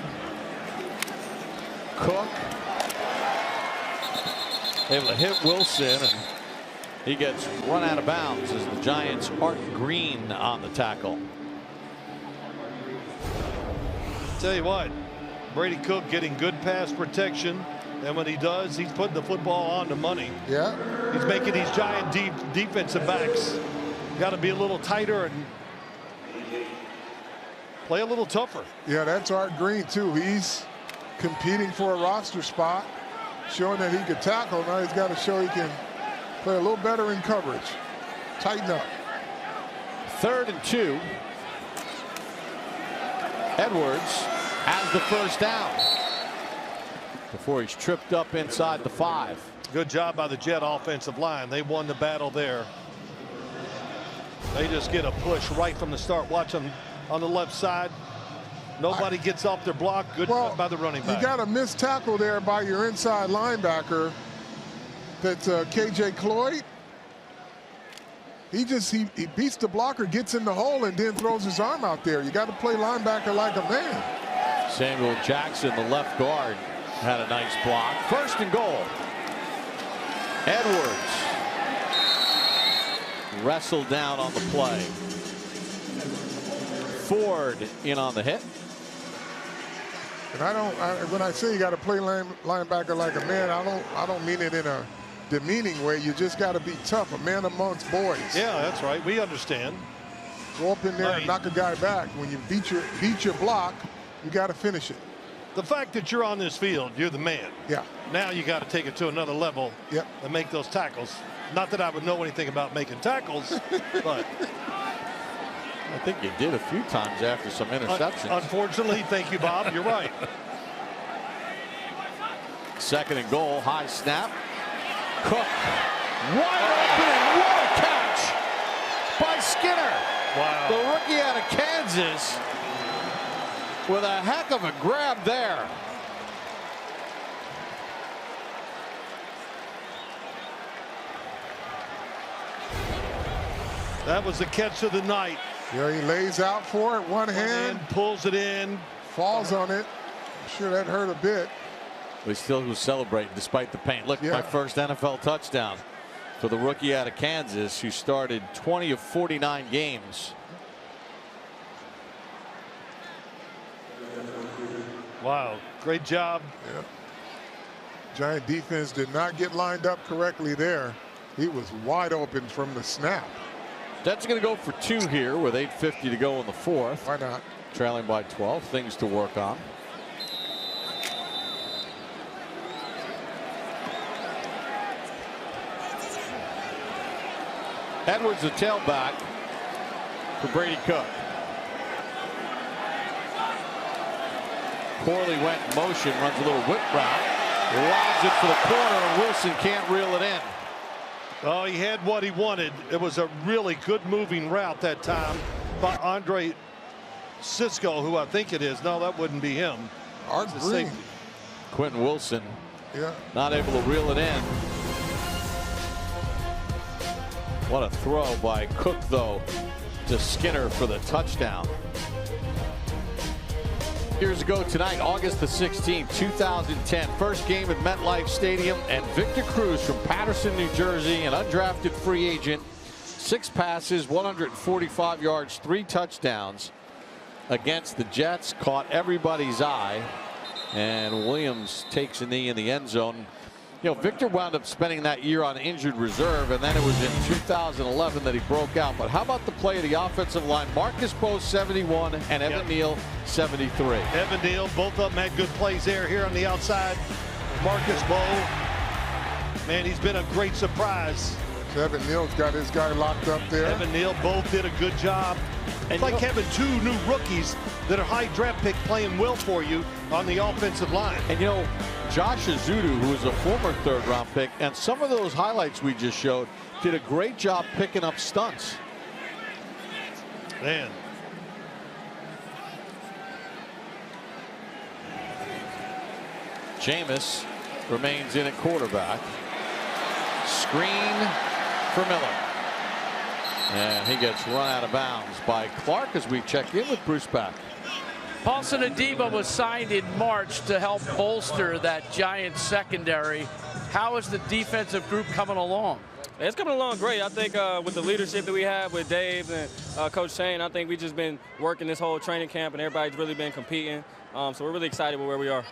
A: Cook able to hit Wilson, and he gets run out of bounds as the Giants' Art Green on the tackle.
C: Tell you what, Brady Cook getting good pass protection, and when he does, he's putting the football on the money.
D: Yeah.
C: He's making these giant defensive backs got to be a little tighter and play a little tougher.
D: Yeah, that's Art Green too. He's competing for a roster spot, showing that he can tackle. Now he's got to show he can play a little better in coverage. Tighten up.
A: 3rd and 2. Edwards has the first down before he's tripped up inside the 5.
C: Good job by the Jet offensive line. They won the battle there. They just get a push right from the start. Watch them on the left side. Nobody gets off their block. Good by the running back.
D: You got a missed tackle there by your inside linebacker. That's KJ Cloyd. He beats the blocker, gets in the hole, and then throws his arm out there. You got to play linebacker like a man.
A: Samuel Jackson, the left guard, had a nice block. 1st and goal. Edwards wrestled down on the play. Ford in on the hit.
D: And when I say you got to play linebacker like a man, I don't mean it in a demeaning way. You just got to be tough, a man amongst boys.
C: Yeah, that's right. We understand.
D: Go up in there and knock a guy back. When you beat your block, you got to finish it.
C: The fact that you're on this field, you're the man.
D: Yeah.
C: Now you got to take it to another level.
D: Yep.
C: And make those tackles. Not that I would know anything about making tackles, but
A: I think you did a few times after some interceptions.
C: Unfortunately, thank you, Bob. You're right.
A: 2nd and goal. High snap. Cook wide open. What a catch by Skinner.
C: Wow.
A: The rookie out of Kansas with a heck of a grab there.
C: That was the catch of the night.
D: Yeah, he lays out for it, one hand,
C: pulls it in,
D: falls on it. I'm sure that hurt a bit.
A: We still was celebrating despite the pain. Look, my first NFL touchdown for the rookie out of Kansas, who started 20 of 49 games.
C: Wow, great job.
D: Yeah. Giant defense did not get lined up correctly there. He was wide open from the snap.
A: Jets going to go for 2 here with 8:50 to go in the 4th.
D: Why not?
A: Trailing by 12. Things to work on. Edwards, the tailback for Brady Cook. Corley went in motion, runs a little whip route, lobs it for the corner, and Wilson can't reel it in.
C: Oh, he had what he wanted. It was a really good moving route that time by Andre Cisco, who I think it is. No, that wouldn't be him.
D: Art Green.
A: Quentin Wilson.
D: Yeah.
A: Not able to reel it in. What a throw by Cook, though, to Skinner for the touchdown. Years ago tonight, August the 16th, 2010. First game at MetLife Stadium, and Victor Cruz from Patterson, New Jersey, an undrafted free agent. 6 passes, 145 yards, 3 touchdowns against the Jets. Caught everybody's eye, and Williams takes a knee in the end zone. You know, Victor wound up spending that year on injured reserve, and then it was in 2011 that he broke out. But how about the play of the offensive line? Marcus Poe, 71, and Evan Neal, 73.
C: Evan Neal, both of them had good plays there. Here on the outside, Marcus Poe. Man, he's been a great surprise.
D: Evan Neal's got his guy locked up there.
C: Evan Neal, both did a good job. It's like having 2 new rookies that are high draft pick playing well for you on the offensive line.
A: And you know, Josh Azudu, who is a former 3rd-round pick, and some of those highlights we just showed, did a great job picking up stunts.
C: Man.
A: Jameis remains in at quarterback. Screen for Miller. And he gets run out of bounds by Clark as we check in with Bruce Beck.
F: Paulson Adebo was signed in March to help bolster that Giants secondary. How is the defensive group coming along?
I: It's coming along great. I think with the leadership that we have with Dave and Coach Shane, I think we've just been working this whole training camp, and everybody's really been competing. So we're really excited with where we are.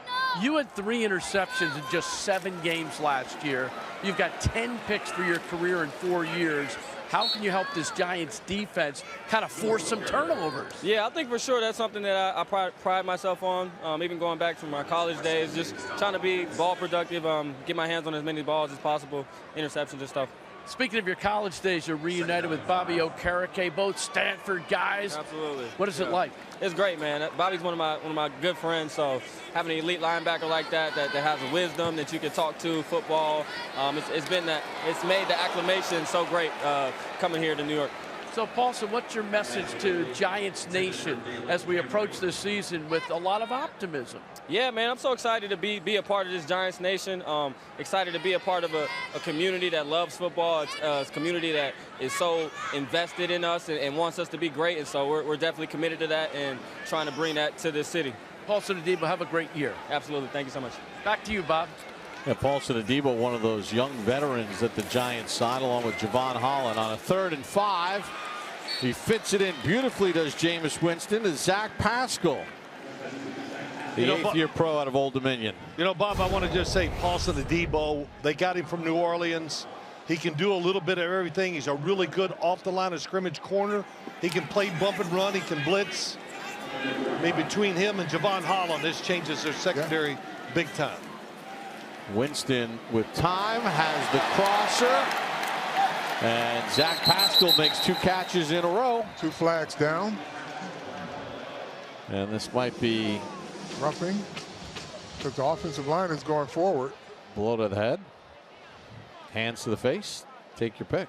F: You had 3 interceptions in just 7 games last year. You've got 10 picks for your career in 4 years. How can you help this Giants defense kind of force some turnovers?
I: Yeah, I think for sure that's something that I pride myself on, even going back to my college days, just trying to be ball productive, get my hands on as many balls as possible, interceptions and stuff.
F: Speaking of your college days, you're reunited with Bobby Okereke, both Stanford guys.
I: Absolutely.
F: What is it like?
I: It's great, man. Bobby's one of my good friends, so having an elite linebacker like that has a wisdom that you can talk to, football, it's made the acclimation so great coming here to New York.
F: So, Paulson, what's your message to Giants Nation as we approach this season with a lot of optimism?
I: Yeah, man, I'm so excited to be a part of this Giants Nation. Excited to be a part of a community that loves football. It's a community that is so invested in us and wants us to be great. And so we're definitely committed to that and trying to bring that to this city.
F: Paulson Adebo, have a great year.
I: Absolutely. Thank you so much.
F: Back to you, Bob.
A: Yeah, Paulson Adebo, one of those young veterans that the Giants signed, along with Javon Holland. On a 3rd and 5, he fits it in beautifully, does Jameis Winston, to Zach Pascal, the 8th-year pro out of Old Dominion.
C: You know, Bob, I want to just say Paulson Adebo, they got him from New Orleans. He can do a little bit of everything. He's a really good off-the-line of scrimmage corner. He can play bump and run. He can blitz. Maybe between him and Javon Holland, this changes their secondary big time.
A: Winston with time has the crosser. And Zach Pascal makes 2 catches in a row.
D: 2 flags down.
A: And this might be
D: roughing because the offensive line is going forward.
A: Blow to the head. Hands to the face. Take your pick.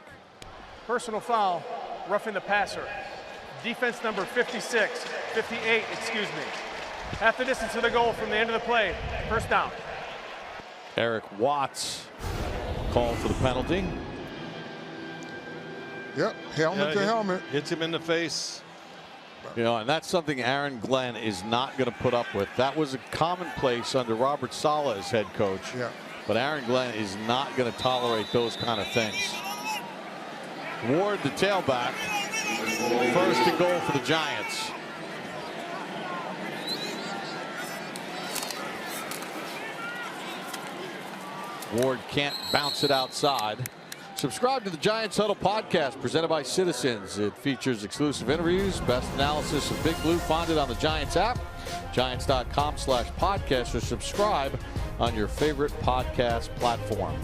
E: Personal foul, roughing the passer. Defense number 56, 58, excuse me. Half the distance to the goal from the end of the play. First down.
A: Eric Watts called for the penalty.
D: Yep, helmet to helmet.
C: Hits him in the face.
A: You know, and that's something Aaron Glenn is not going to put up with. That was a commonplace under Robert Saleh as head coach.
D: Yeah.
A: But Aaron Glenn is not going to tolerate those kind of things. Ward, the tailback. 1st and goal for the Giants. Ward can't bounce it outside. Subscribe to the Giants Huddle podcast presented by Citizens. It features exclusive interviews, best analysis of Big Blue. Find it on the Giants app, giants.com/podcast, or subscribe on your favorite podcast platform.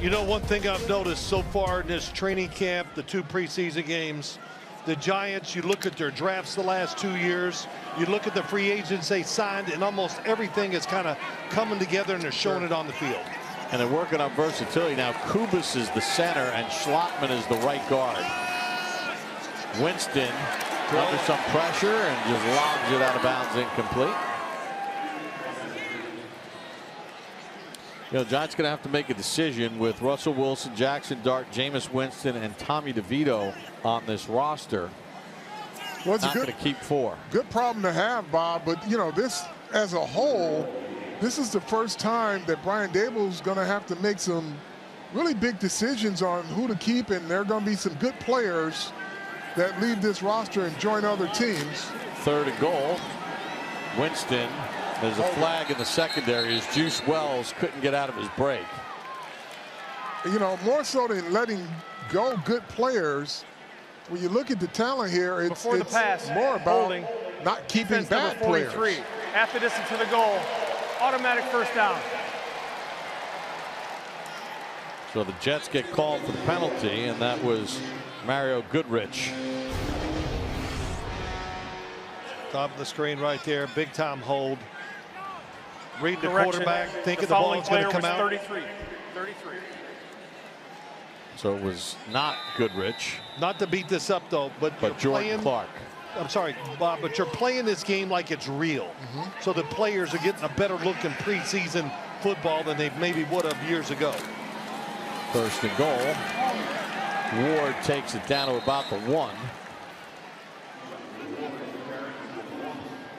C: You know, one thing I've noticed so far in this training camp, the 2 preseason games, the Giants, you look at their drafts the last 2 years, you look at the free agents they signed, and almost everything is kind of coming together and they're showing it on the field.
A: And they're working on versatility. Now Kubas is the center and Schlottman is the right guard. Winston under some pressure and just lobs it out of bounds, incomplete. You know, Giants going to have to make a decision with Russell Wilson, Jackson Dart, Jameis Winston, and Tommy DeVito on this roster.
D: Well, it's
A: not going to keep 4.
D: Good problem to have, Bob. But, you know, this as a whole, this is the first time that Brian Daboll's going to have to make some really big decisions on who to keep, and there are going to be some good players that leave this roster and join other teams.
A: 3rd and goal. Winston, there's a flag in the secondary as Juice Wells couldn't get out of his break.
D: You know, more so than letting go good players, when you look at the talent here, it's
E: Before the pass,
D: more about
E: holding,
D: not keeping
E: defense
D: bad
E: number 43.
D: players.
E: Half the distance to the goal. Automatic first down.
A: So the Jets get called for the penalty, and that was Mario Goodrich.
C: Top of the screen right there, big time hold. Read the
E: Correction.
C: quarterback, thinking the
E: following
C: ball's going to
E: player
C: come
E: was
C: out.
E: 33.
A: So it was not Goodrich,
C: Not to beat this up though, but you're
A: Jordan
C: playing,
A: Clark.
C: I'm sorry, Bob, but you're playing this game like it's real. So the players are getting a better look in preseason football than they maybe would have years ago.
A: 1st and goal. Ward takes it down to about the 1.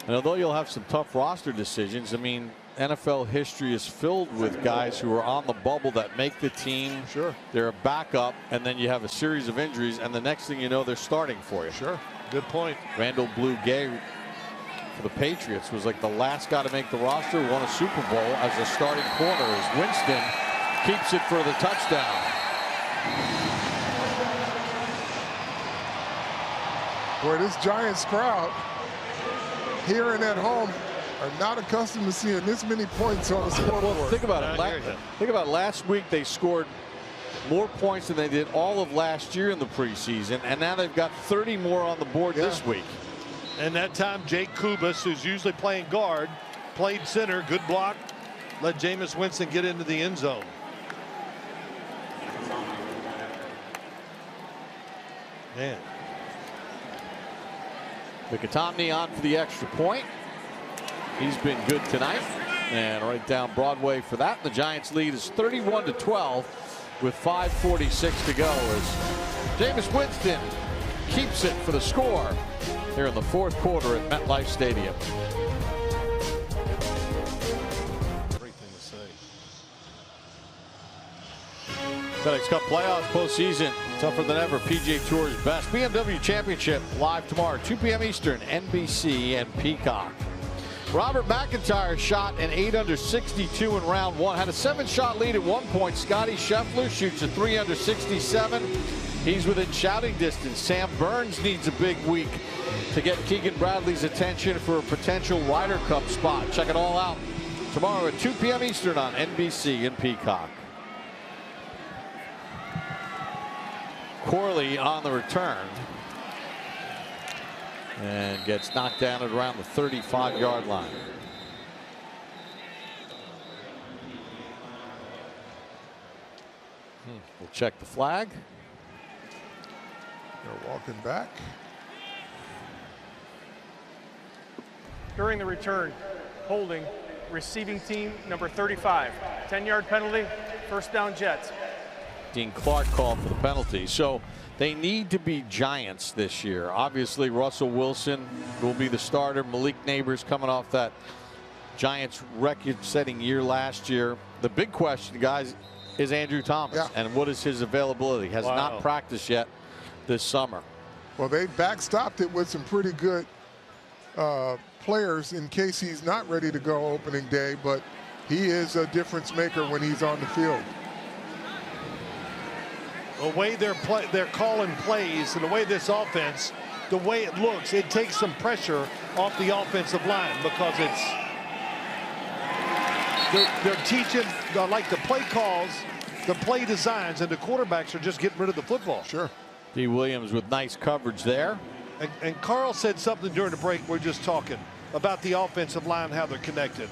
A: And although you'll have some tough roster decisions, I mean, NFL history is filled with guys who are on the bubble that make the team.
D: Sure.
A: They're a backup, and then you have a series of injuries, and the next thing you know, they're starting for you.
D: Sure.
C: Good point.
A: Randall Blue-Gay for the Patriots was like the last guy to make the roster, won a Super Bowl as a starting corner as Winston keeps it for the touchdown.
D: Boy, this Giants crowd here and at home are not accustomed to seeing this many points on the scoreboard.
A: Well, think about it. Think about last week. They scored more points than they did all of last year in the preseason, and now they've got 30 more on the board this week.
C: And that time, Jake Kubas, who's usually playing guard, played center. Good block. Let Jameis Winston get into the end zone. Man.
A: Mikitomney on for the extra point. He's been good tonight, and right down Broadway for that. The Giants lead is 31-12 with 5:46 to go as Jameis Winston keeps it for the score here in the fourth quarter at MetLife Stadium.
C: Great thing to say.
A: FedEx Cup playoffs postseason tougher than ever. PGA Tour's best. BMW Championship live tomorrow 2 p.m. Eastern, NBC and Peacock. Robert McIntyre shot an 8 under 62 in round one. Had a 7-shot lead at one point. Scotty Scheffler shoots a 3 under 67. He's within shouting distance. Sam Burns needs a big week to get Keegan Bradley's attention for a potential Ryder Cup spot. Check it all out tomorrow at 2 p.m. Eastern on NBC and Peacock. Corley on the return and gets knocked down at around the 35-yard line. We'll check the flag.
D: They're walking back.
E: During the return, holding receiving team number 35. 10-yard penalty, first down Jets.
A: Dean Clark called for the penalty. So they need to be Giants this year. Obviously, Russell Wilson will be the starter. Malik Neighbors coming off that Giants record-setting year last year. The big question, guys, is Andrew Thomas.
D: Yeah.
A: And what is his availability? Has not practiced yet this summer.
D: Well, they backstopped it with some pretty good players in case he's not ready to go opening day, but he is a difference maker when he's on the field.
C: The way they're calling plays and the way this offense, the way it looks, it takes some pressure off the offensive line because they're teaching like the play calls, the play designs, and the quarterbacks are just getting rid of the football.
D: Sure.
A: D. Williams with nice coverage there.
C: And Carl said something during the break. We're just talking about the offensive line, how they're connected.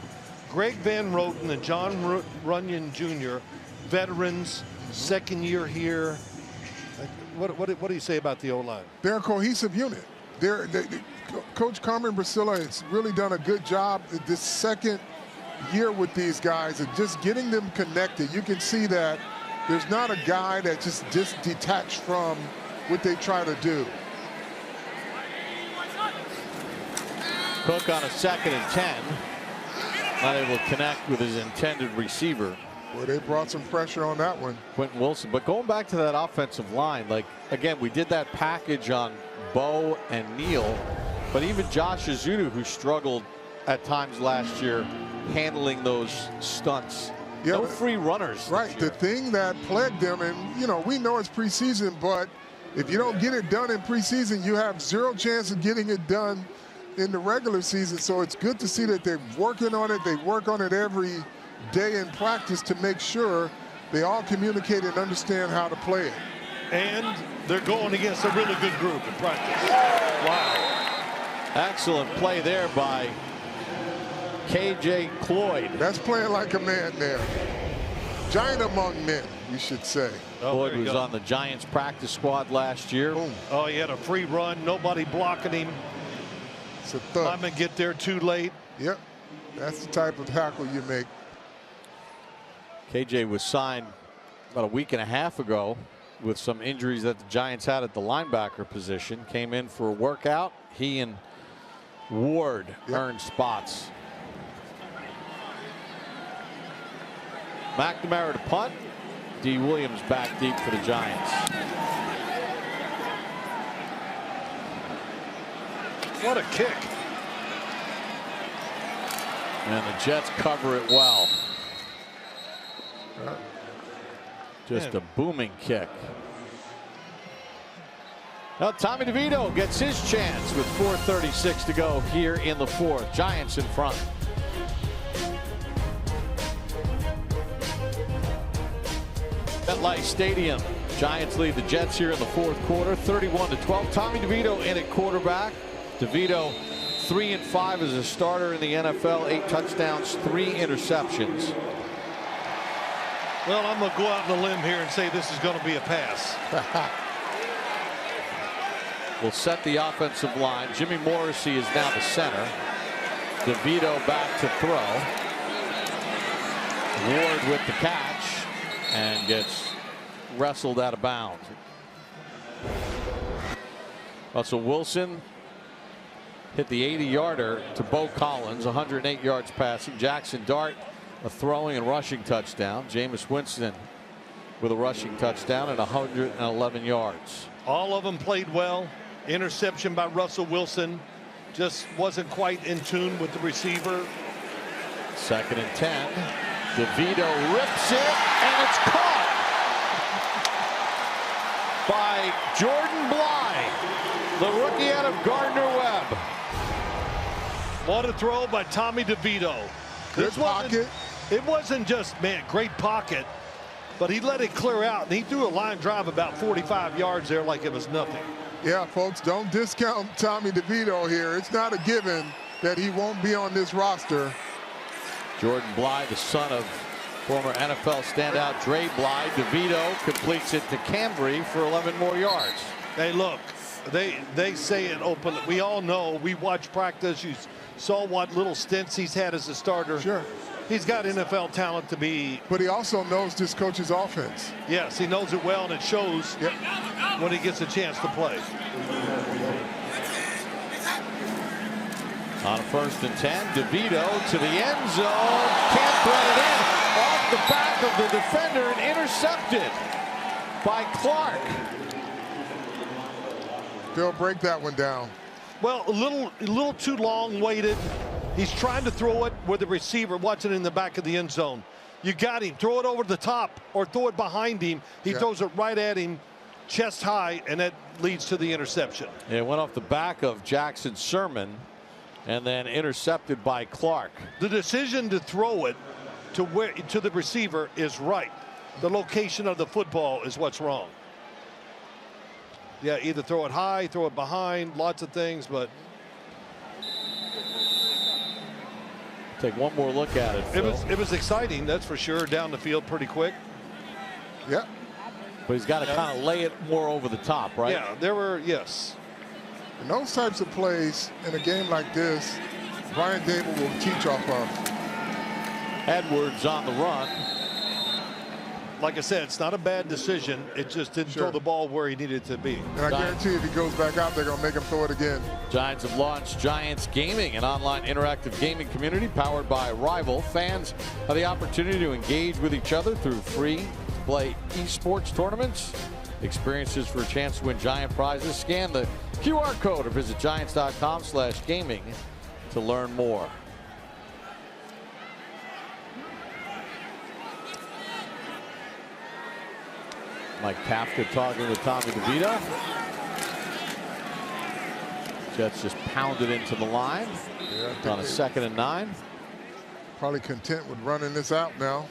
C: Greg Van Roten and John Runyon Jr., veterans, second year here. What do you say about the O-line?
D: They're a cohesive unit. Coach Carmen Brasilla has really done a good job this second year with these guys and just getting them connected. You can see that there's not a guy that just detached from what they try to do.
A: Cook on a 2nd and 10. Not able to connect with his intended receiver.
D: Well, they brought some pressure on that one.
A: Quentin Wilson. But going back to that offensive line, like, again, we did that package on Bo and Neal, but even Josh Azudu, who struggled at times last year handling those stunts.
D: Yeah,
A: no free runners.
D: Right. The thing that plagued them, and, you know, we know it's preseason, but if you don't get it done in preseason, you have zero chance of getting it done in the regular season. So it's good to see that they're working on it. They work on it every day in practice to make sure they all communicate and understand how to play it.
C: And they're going against a really good group in practice.
A: Wow. Excellent play there by KJ Cloyd.
D: That's playing like a man there. Giant among men, you should say.
A: Cloyd was on the Giants practice squad last year.
D: Boom.
C: Oh, he had a free run, nobody blocking him.
D: It's a thud.
C: Lineman get there too late.
D: Yep. That's the type of tackle you make.
A: KJ was signed about a week and a half ago with some injuries that the Giants had at the linebacker position. Came in for a workout. He and Ward earned spots. McNamara to punt. D. Williams back deep for the Giants.
C: What a kick.
A: And the Jets cover it well. Just a booming kick. Now Tommy DeVito gets his chance with 4:36 to go here in the fourth. Giants in front. MetLife Stadium. Giants lead the Jets here in the fourth quarter, 31-12. Tommy DeVito in at quarterback. DeVito 3-5 as a starter in the NFL, 8 touchdowns, 3 interceptions.
C: Well, I'm going to go out on a limb here and say this is going to be a pass.
A: Will set the offensive line. Jimmy Morrissey is now the center. DeVito back to throw. Ward with the catch and gets wrestled out of bounds. Russell Wilson hit the 80-yarder to Bo Collins, 108 yards passing. Jackson Dart a throwing and rushing touchdown. Jameis Winston with a rushing touchdown and 111 yards.
C: All of them played well. Interception by Russell Wilson. Just wasn't quite in tune with the receiver.
A: 2nd and 10. DeVito rips it, and it's caught by Jordan Bly, the rookie out of Gardner-Webb.
C: What a throw by Tommy DeVito.
D: Good pocket.
C: It wasn't just, man, great pocket, but he let it clear out, and he threw a line drive about 45 yards there like it was nothing.
D: Yeah, folks, don't discount Tommy DeVito here. It's not a given that he won't be on this roster.
A: Jordan Bly, the son of former NFL standout Dre Bly. DeVito completes it to Cambry for 11 more yards.
C: Hey, look, they say it openly. We all know. We watch practice. You saw what little stints he's had as a starter.
D: Sure.
C: He's got NFL talent to be.
D: But he also knows this coach's offense.
C: Yes, he knows it well, and it shows when he gets a chance to play.
A: On 1st and 10, DeVito to the end zone. Can't throw it in. Off the back of the defender and intercepted by Clark.
D: They'll break that one down.
C: Well, a little too long waited. He's trying to throw it with the receiver watching in the back of the end zone. You got him. Throw it over the top or throw it behind him. He throws it right at him, chest high, and that leads to the interception.
A: It went off the back of Jackson Sermon and then intercepted by Clark.
C: The decision to throw it to the receiver is right. The location of the football is what's wrong. Yeah, either throw it high, throw it behind, lots of things, but
A: take one more look at it, Phil.
C: It was exciting, that's for sure. Down the field pretty quick.
D: Yeah.
A: But he's got to kind of lay it more over the top, right?
C: Yeah, there were, yes.
D: And those types of plays in a game like this, Brian Dable will teach off of.
A: Edwards on the run.
C: Like I said, it's not a bad decision. It just didn't throw the ball where he needed to be.
D: And I guarantee if he goes back out, they're going to make him throw it again. Giants
A: have launched Giants Gaming, an online interactive gaming community powered by Rival. Fans have the opportunity to engage with each other through free-to-play esports tournaments. Experiences for a chance to win giant prizes. Scan the QR code or visit giants.com/gaming to learn more. Mike Kafka talking with Tommy DeVito. Jets just pounded into the line on a 2nd and 9.
D: Probably content with running this out now.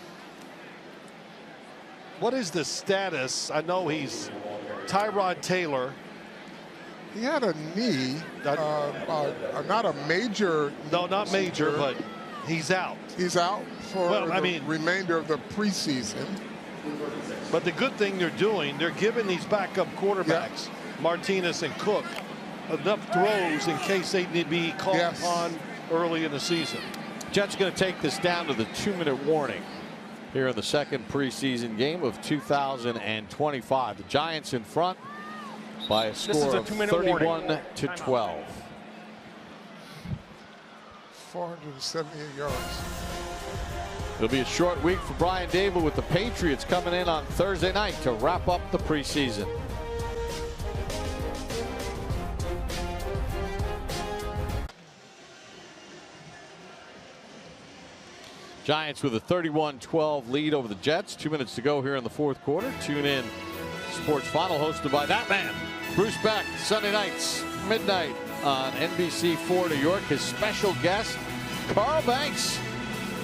C: What is the status? I know he's Tyrod Taylor.
D: He had a knee, not a major.
C: No, not major, but he's out.
D: He's out for the remainder of the preseason.
C: But the good thing they're doing, they're giving these backup quarterbacks, Martinez and Cook, enough throws in case they need to be called upon early in the season.
A: Jets going to take this down to the 2-minute warning here in the second preseason game of 2025. The Giants in front by a score of 31-12.
D: 478 yards.
A: It'll be a short week for Brian Dable with the Patriots coming in on Thursday night to wrap up the preseason. Giants with a 31-12 lead over the Jets. 2 minutes to go here in the fourth quarter. Tune in. Sports Final hosted by that man, Bruce Beck. Sunday nights, midnight on NBC4 New York. His special guest, Carl Banks,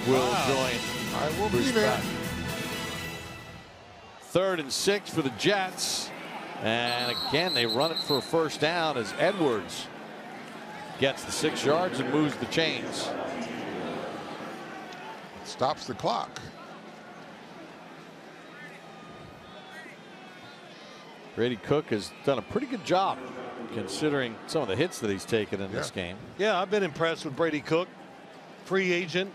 A: will join.
D: I will
A: Bruce
D: be there.
A: Beck. 3rd and 6 for the Jets. And again, they run it for a first down as Edwards gets the 6 yards and moves the chains.
D: Stops the clock.
A: Brady Cook has done a pretty good job considering some of the hits that he's taken in this game.
C: Yeah, I've been impressed with Brady Cook. Free agent,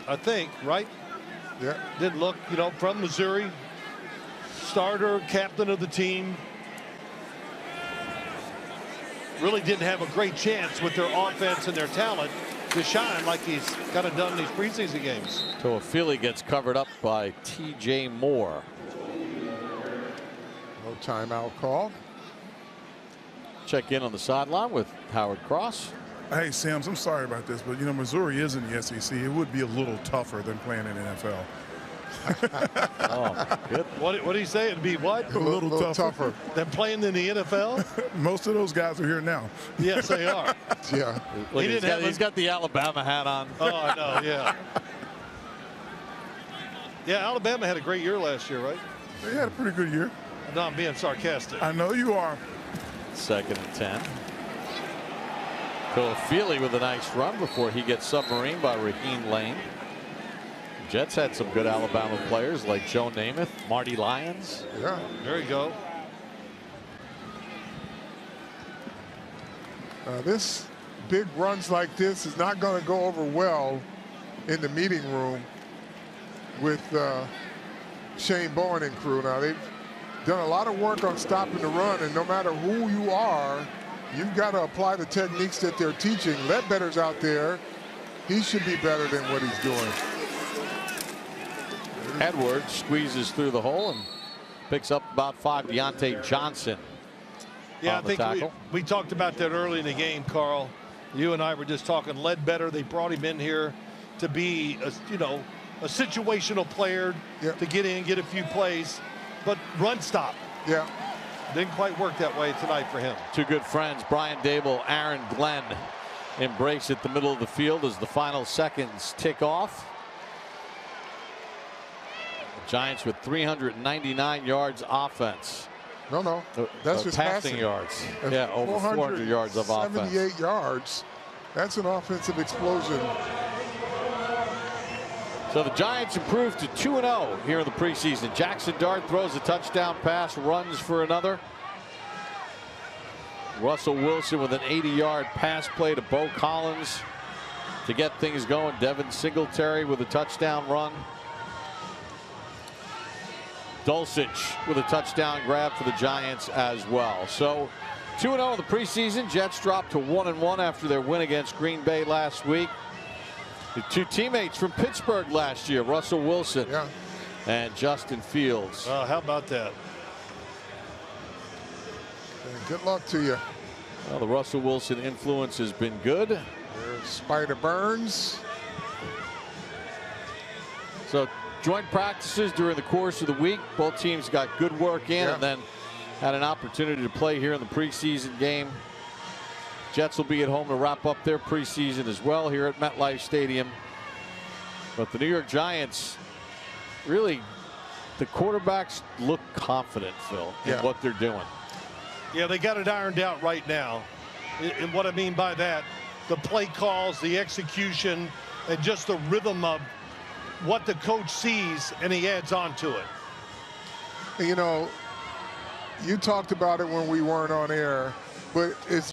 C: I think, right?
D: Yeah.
C: Didn't look, from Missouri. Starter, captain of the team. Really didn't have a great chance with their offense and their talent to shine like he's kind of done in these preseason games.
A: Toafili gets covered up by T.J. Moore.
D: No timeout call.
A: Check in on the sideline with Howard Cross.
B: Hey, Sims, I'm sorry about this, but, Missouri is in the SEC. It would be a little tougher than playing in the NFL.
A: Oh, good.
C: What did he say? It'd be what?
B: A little tougher.
C: Than playing in the NFL?
B: Most of those guys are here now.
C: Yes, they are.
D: Yeah.
A: Look,
C: He didn't have
A: he's got the Alabama hat on.
C: Oh, I know, yeah. Yeah, Alabama had a great year last year, right?
B: They had a pretty good year.
C: No, I'm being sarcastic.
B: I know you are.
A: 2nd and 10. Toafili with a nice run before he gets submarined by Raheem Lane. Jets had some good Alabama players like Joe Namath, Marty Lyons.
D: Yeah.
C: There you go.
D: This big runs like this is not going to go over well in the meeting room with Shane Bowen and crew. Now, they've done a lot of work on stopping the run, and no matter who you are, you've got to apply the techniques that they're teaching. Ledbetter's out there. He should be better than what he's doing.
A: Edwards squeezes through the hole and picks up about 5. Deontay Johnson.
C: Yeah, I
A: on the
C: think
A: tackle.
C: we talked about that early in the game, Carl. You and I were just talking Ledbetter. They brought him in here to be a situational player, to get in, get a few plays, but run stop.
D: Yeah.
C: Didn't quite work that way tonight for him.
A: 2 good friends, Brian Dable, Aaron Glenn, embrace at the middle of the field as the final seconds tick off. The Giants with 399 yards offense.
D: No. That's just
A: passing yards. Yeah, over 400 yards of offense.
D: 78 yards. That's an offensive explosion.
A: So the Giants improved to 2-0 here in the preseason. Jackson Dart throws a touchdown pass, runs for another. Russell Wilson with an 80-yard pass play to Bo Collins to get things going. Devin Singletary with a touchdown run. Dulcich with a touchdown grab for the Giants as well. So 2-0 in the preseason. Jets dropped to 1-1 after their win against Green Bay last week. The 2 teammates from Pittsburgh last year, Russell Wilson and Justin Fields.
C: How about that?
D: Good luck to you.
A: Well, the Russell Wilson influence has been good.
D: There's Spider Burns.
A: So joint practices during the course of the week. Both teams got good work in and then had an opportunity to play here in the preseason game. Jets will be at home to wrap up their preseason as well here at MetLife Stadium. But the New York Giants, really, the quarterbacks look confident, Phil, in what they're doing.
C: Yeah, they got it ironed out right now. And what I mean by that, the play calls, the execution, and just the rhythm of what the coach sees, and he adds on to it.
D: You talked about it when we weren't on air, but it's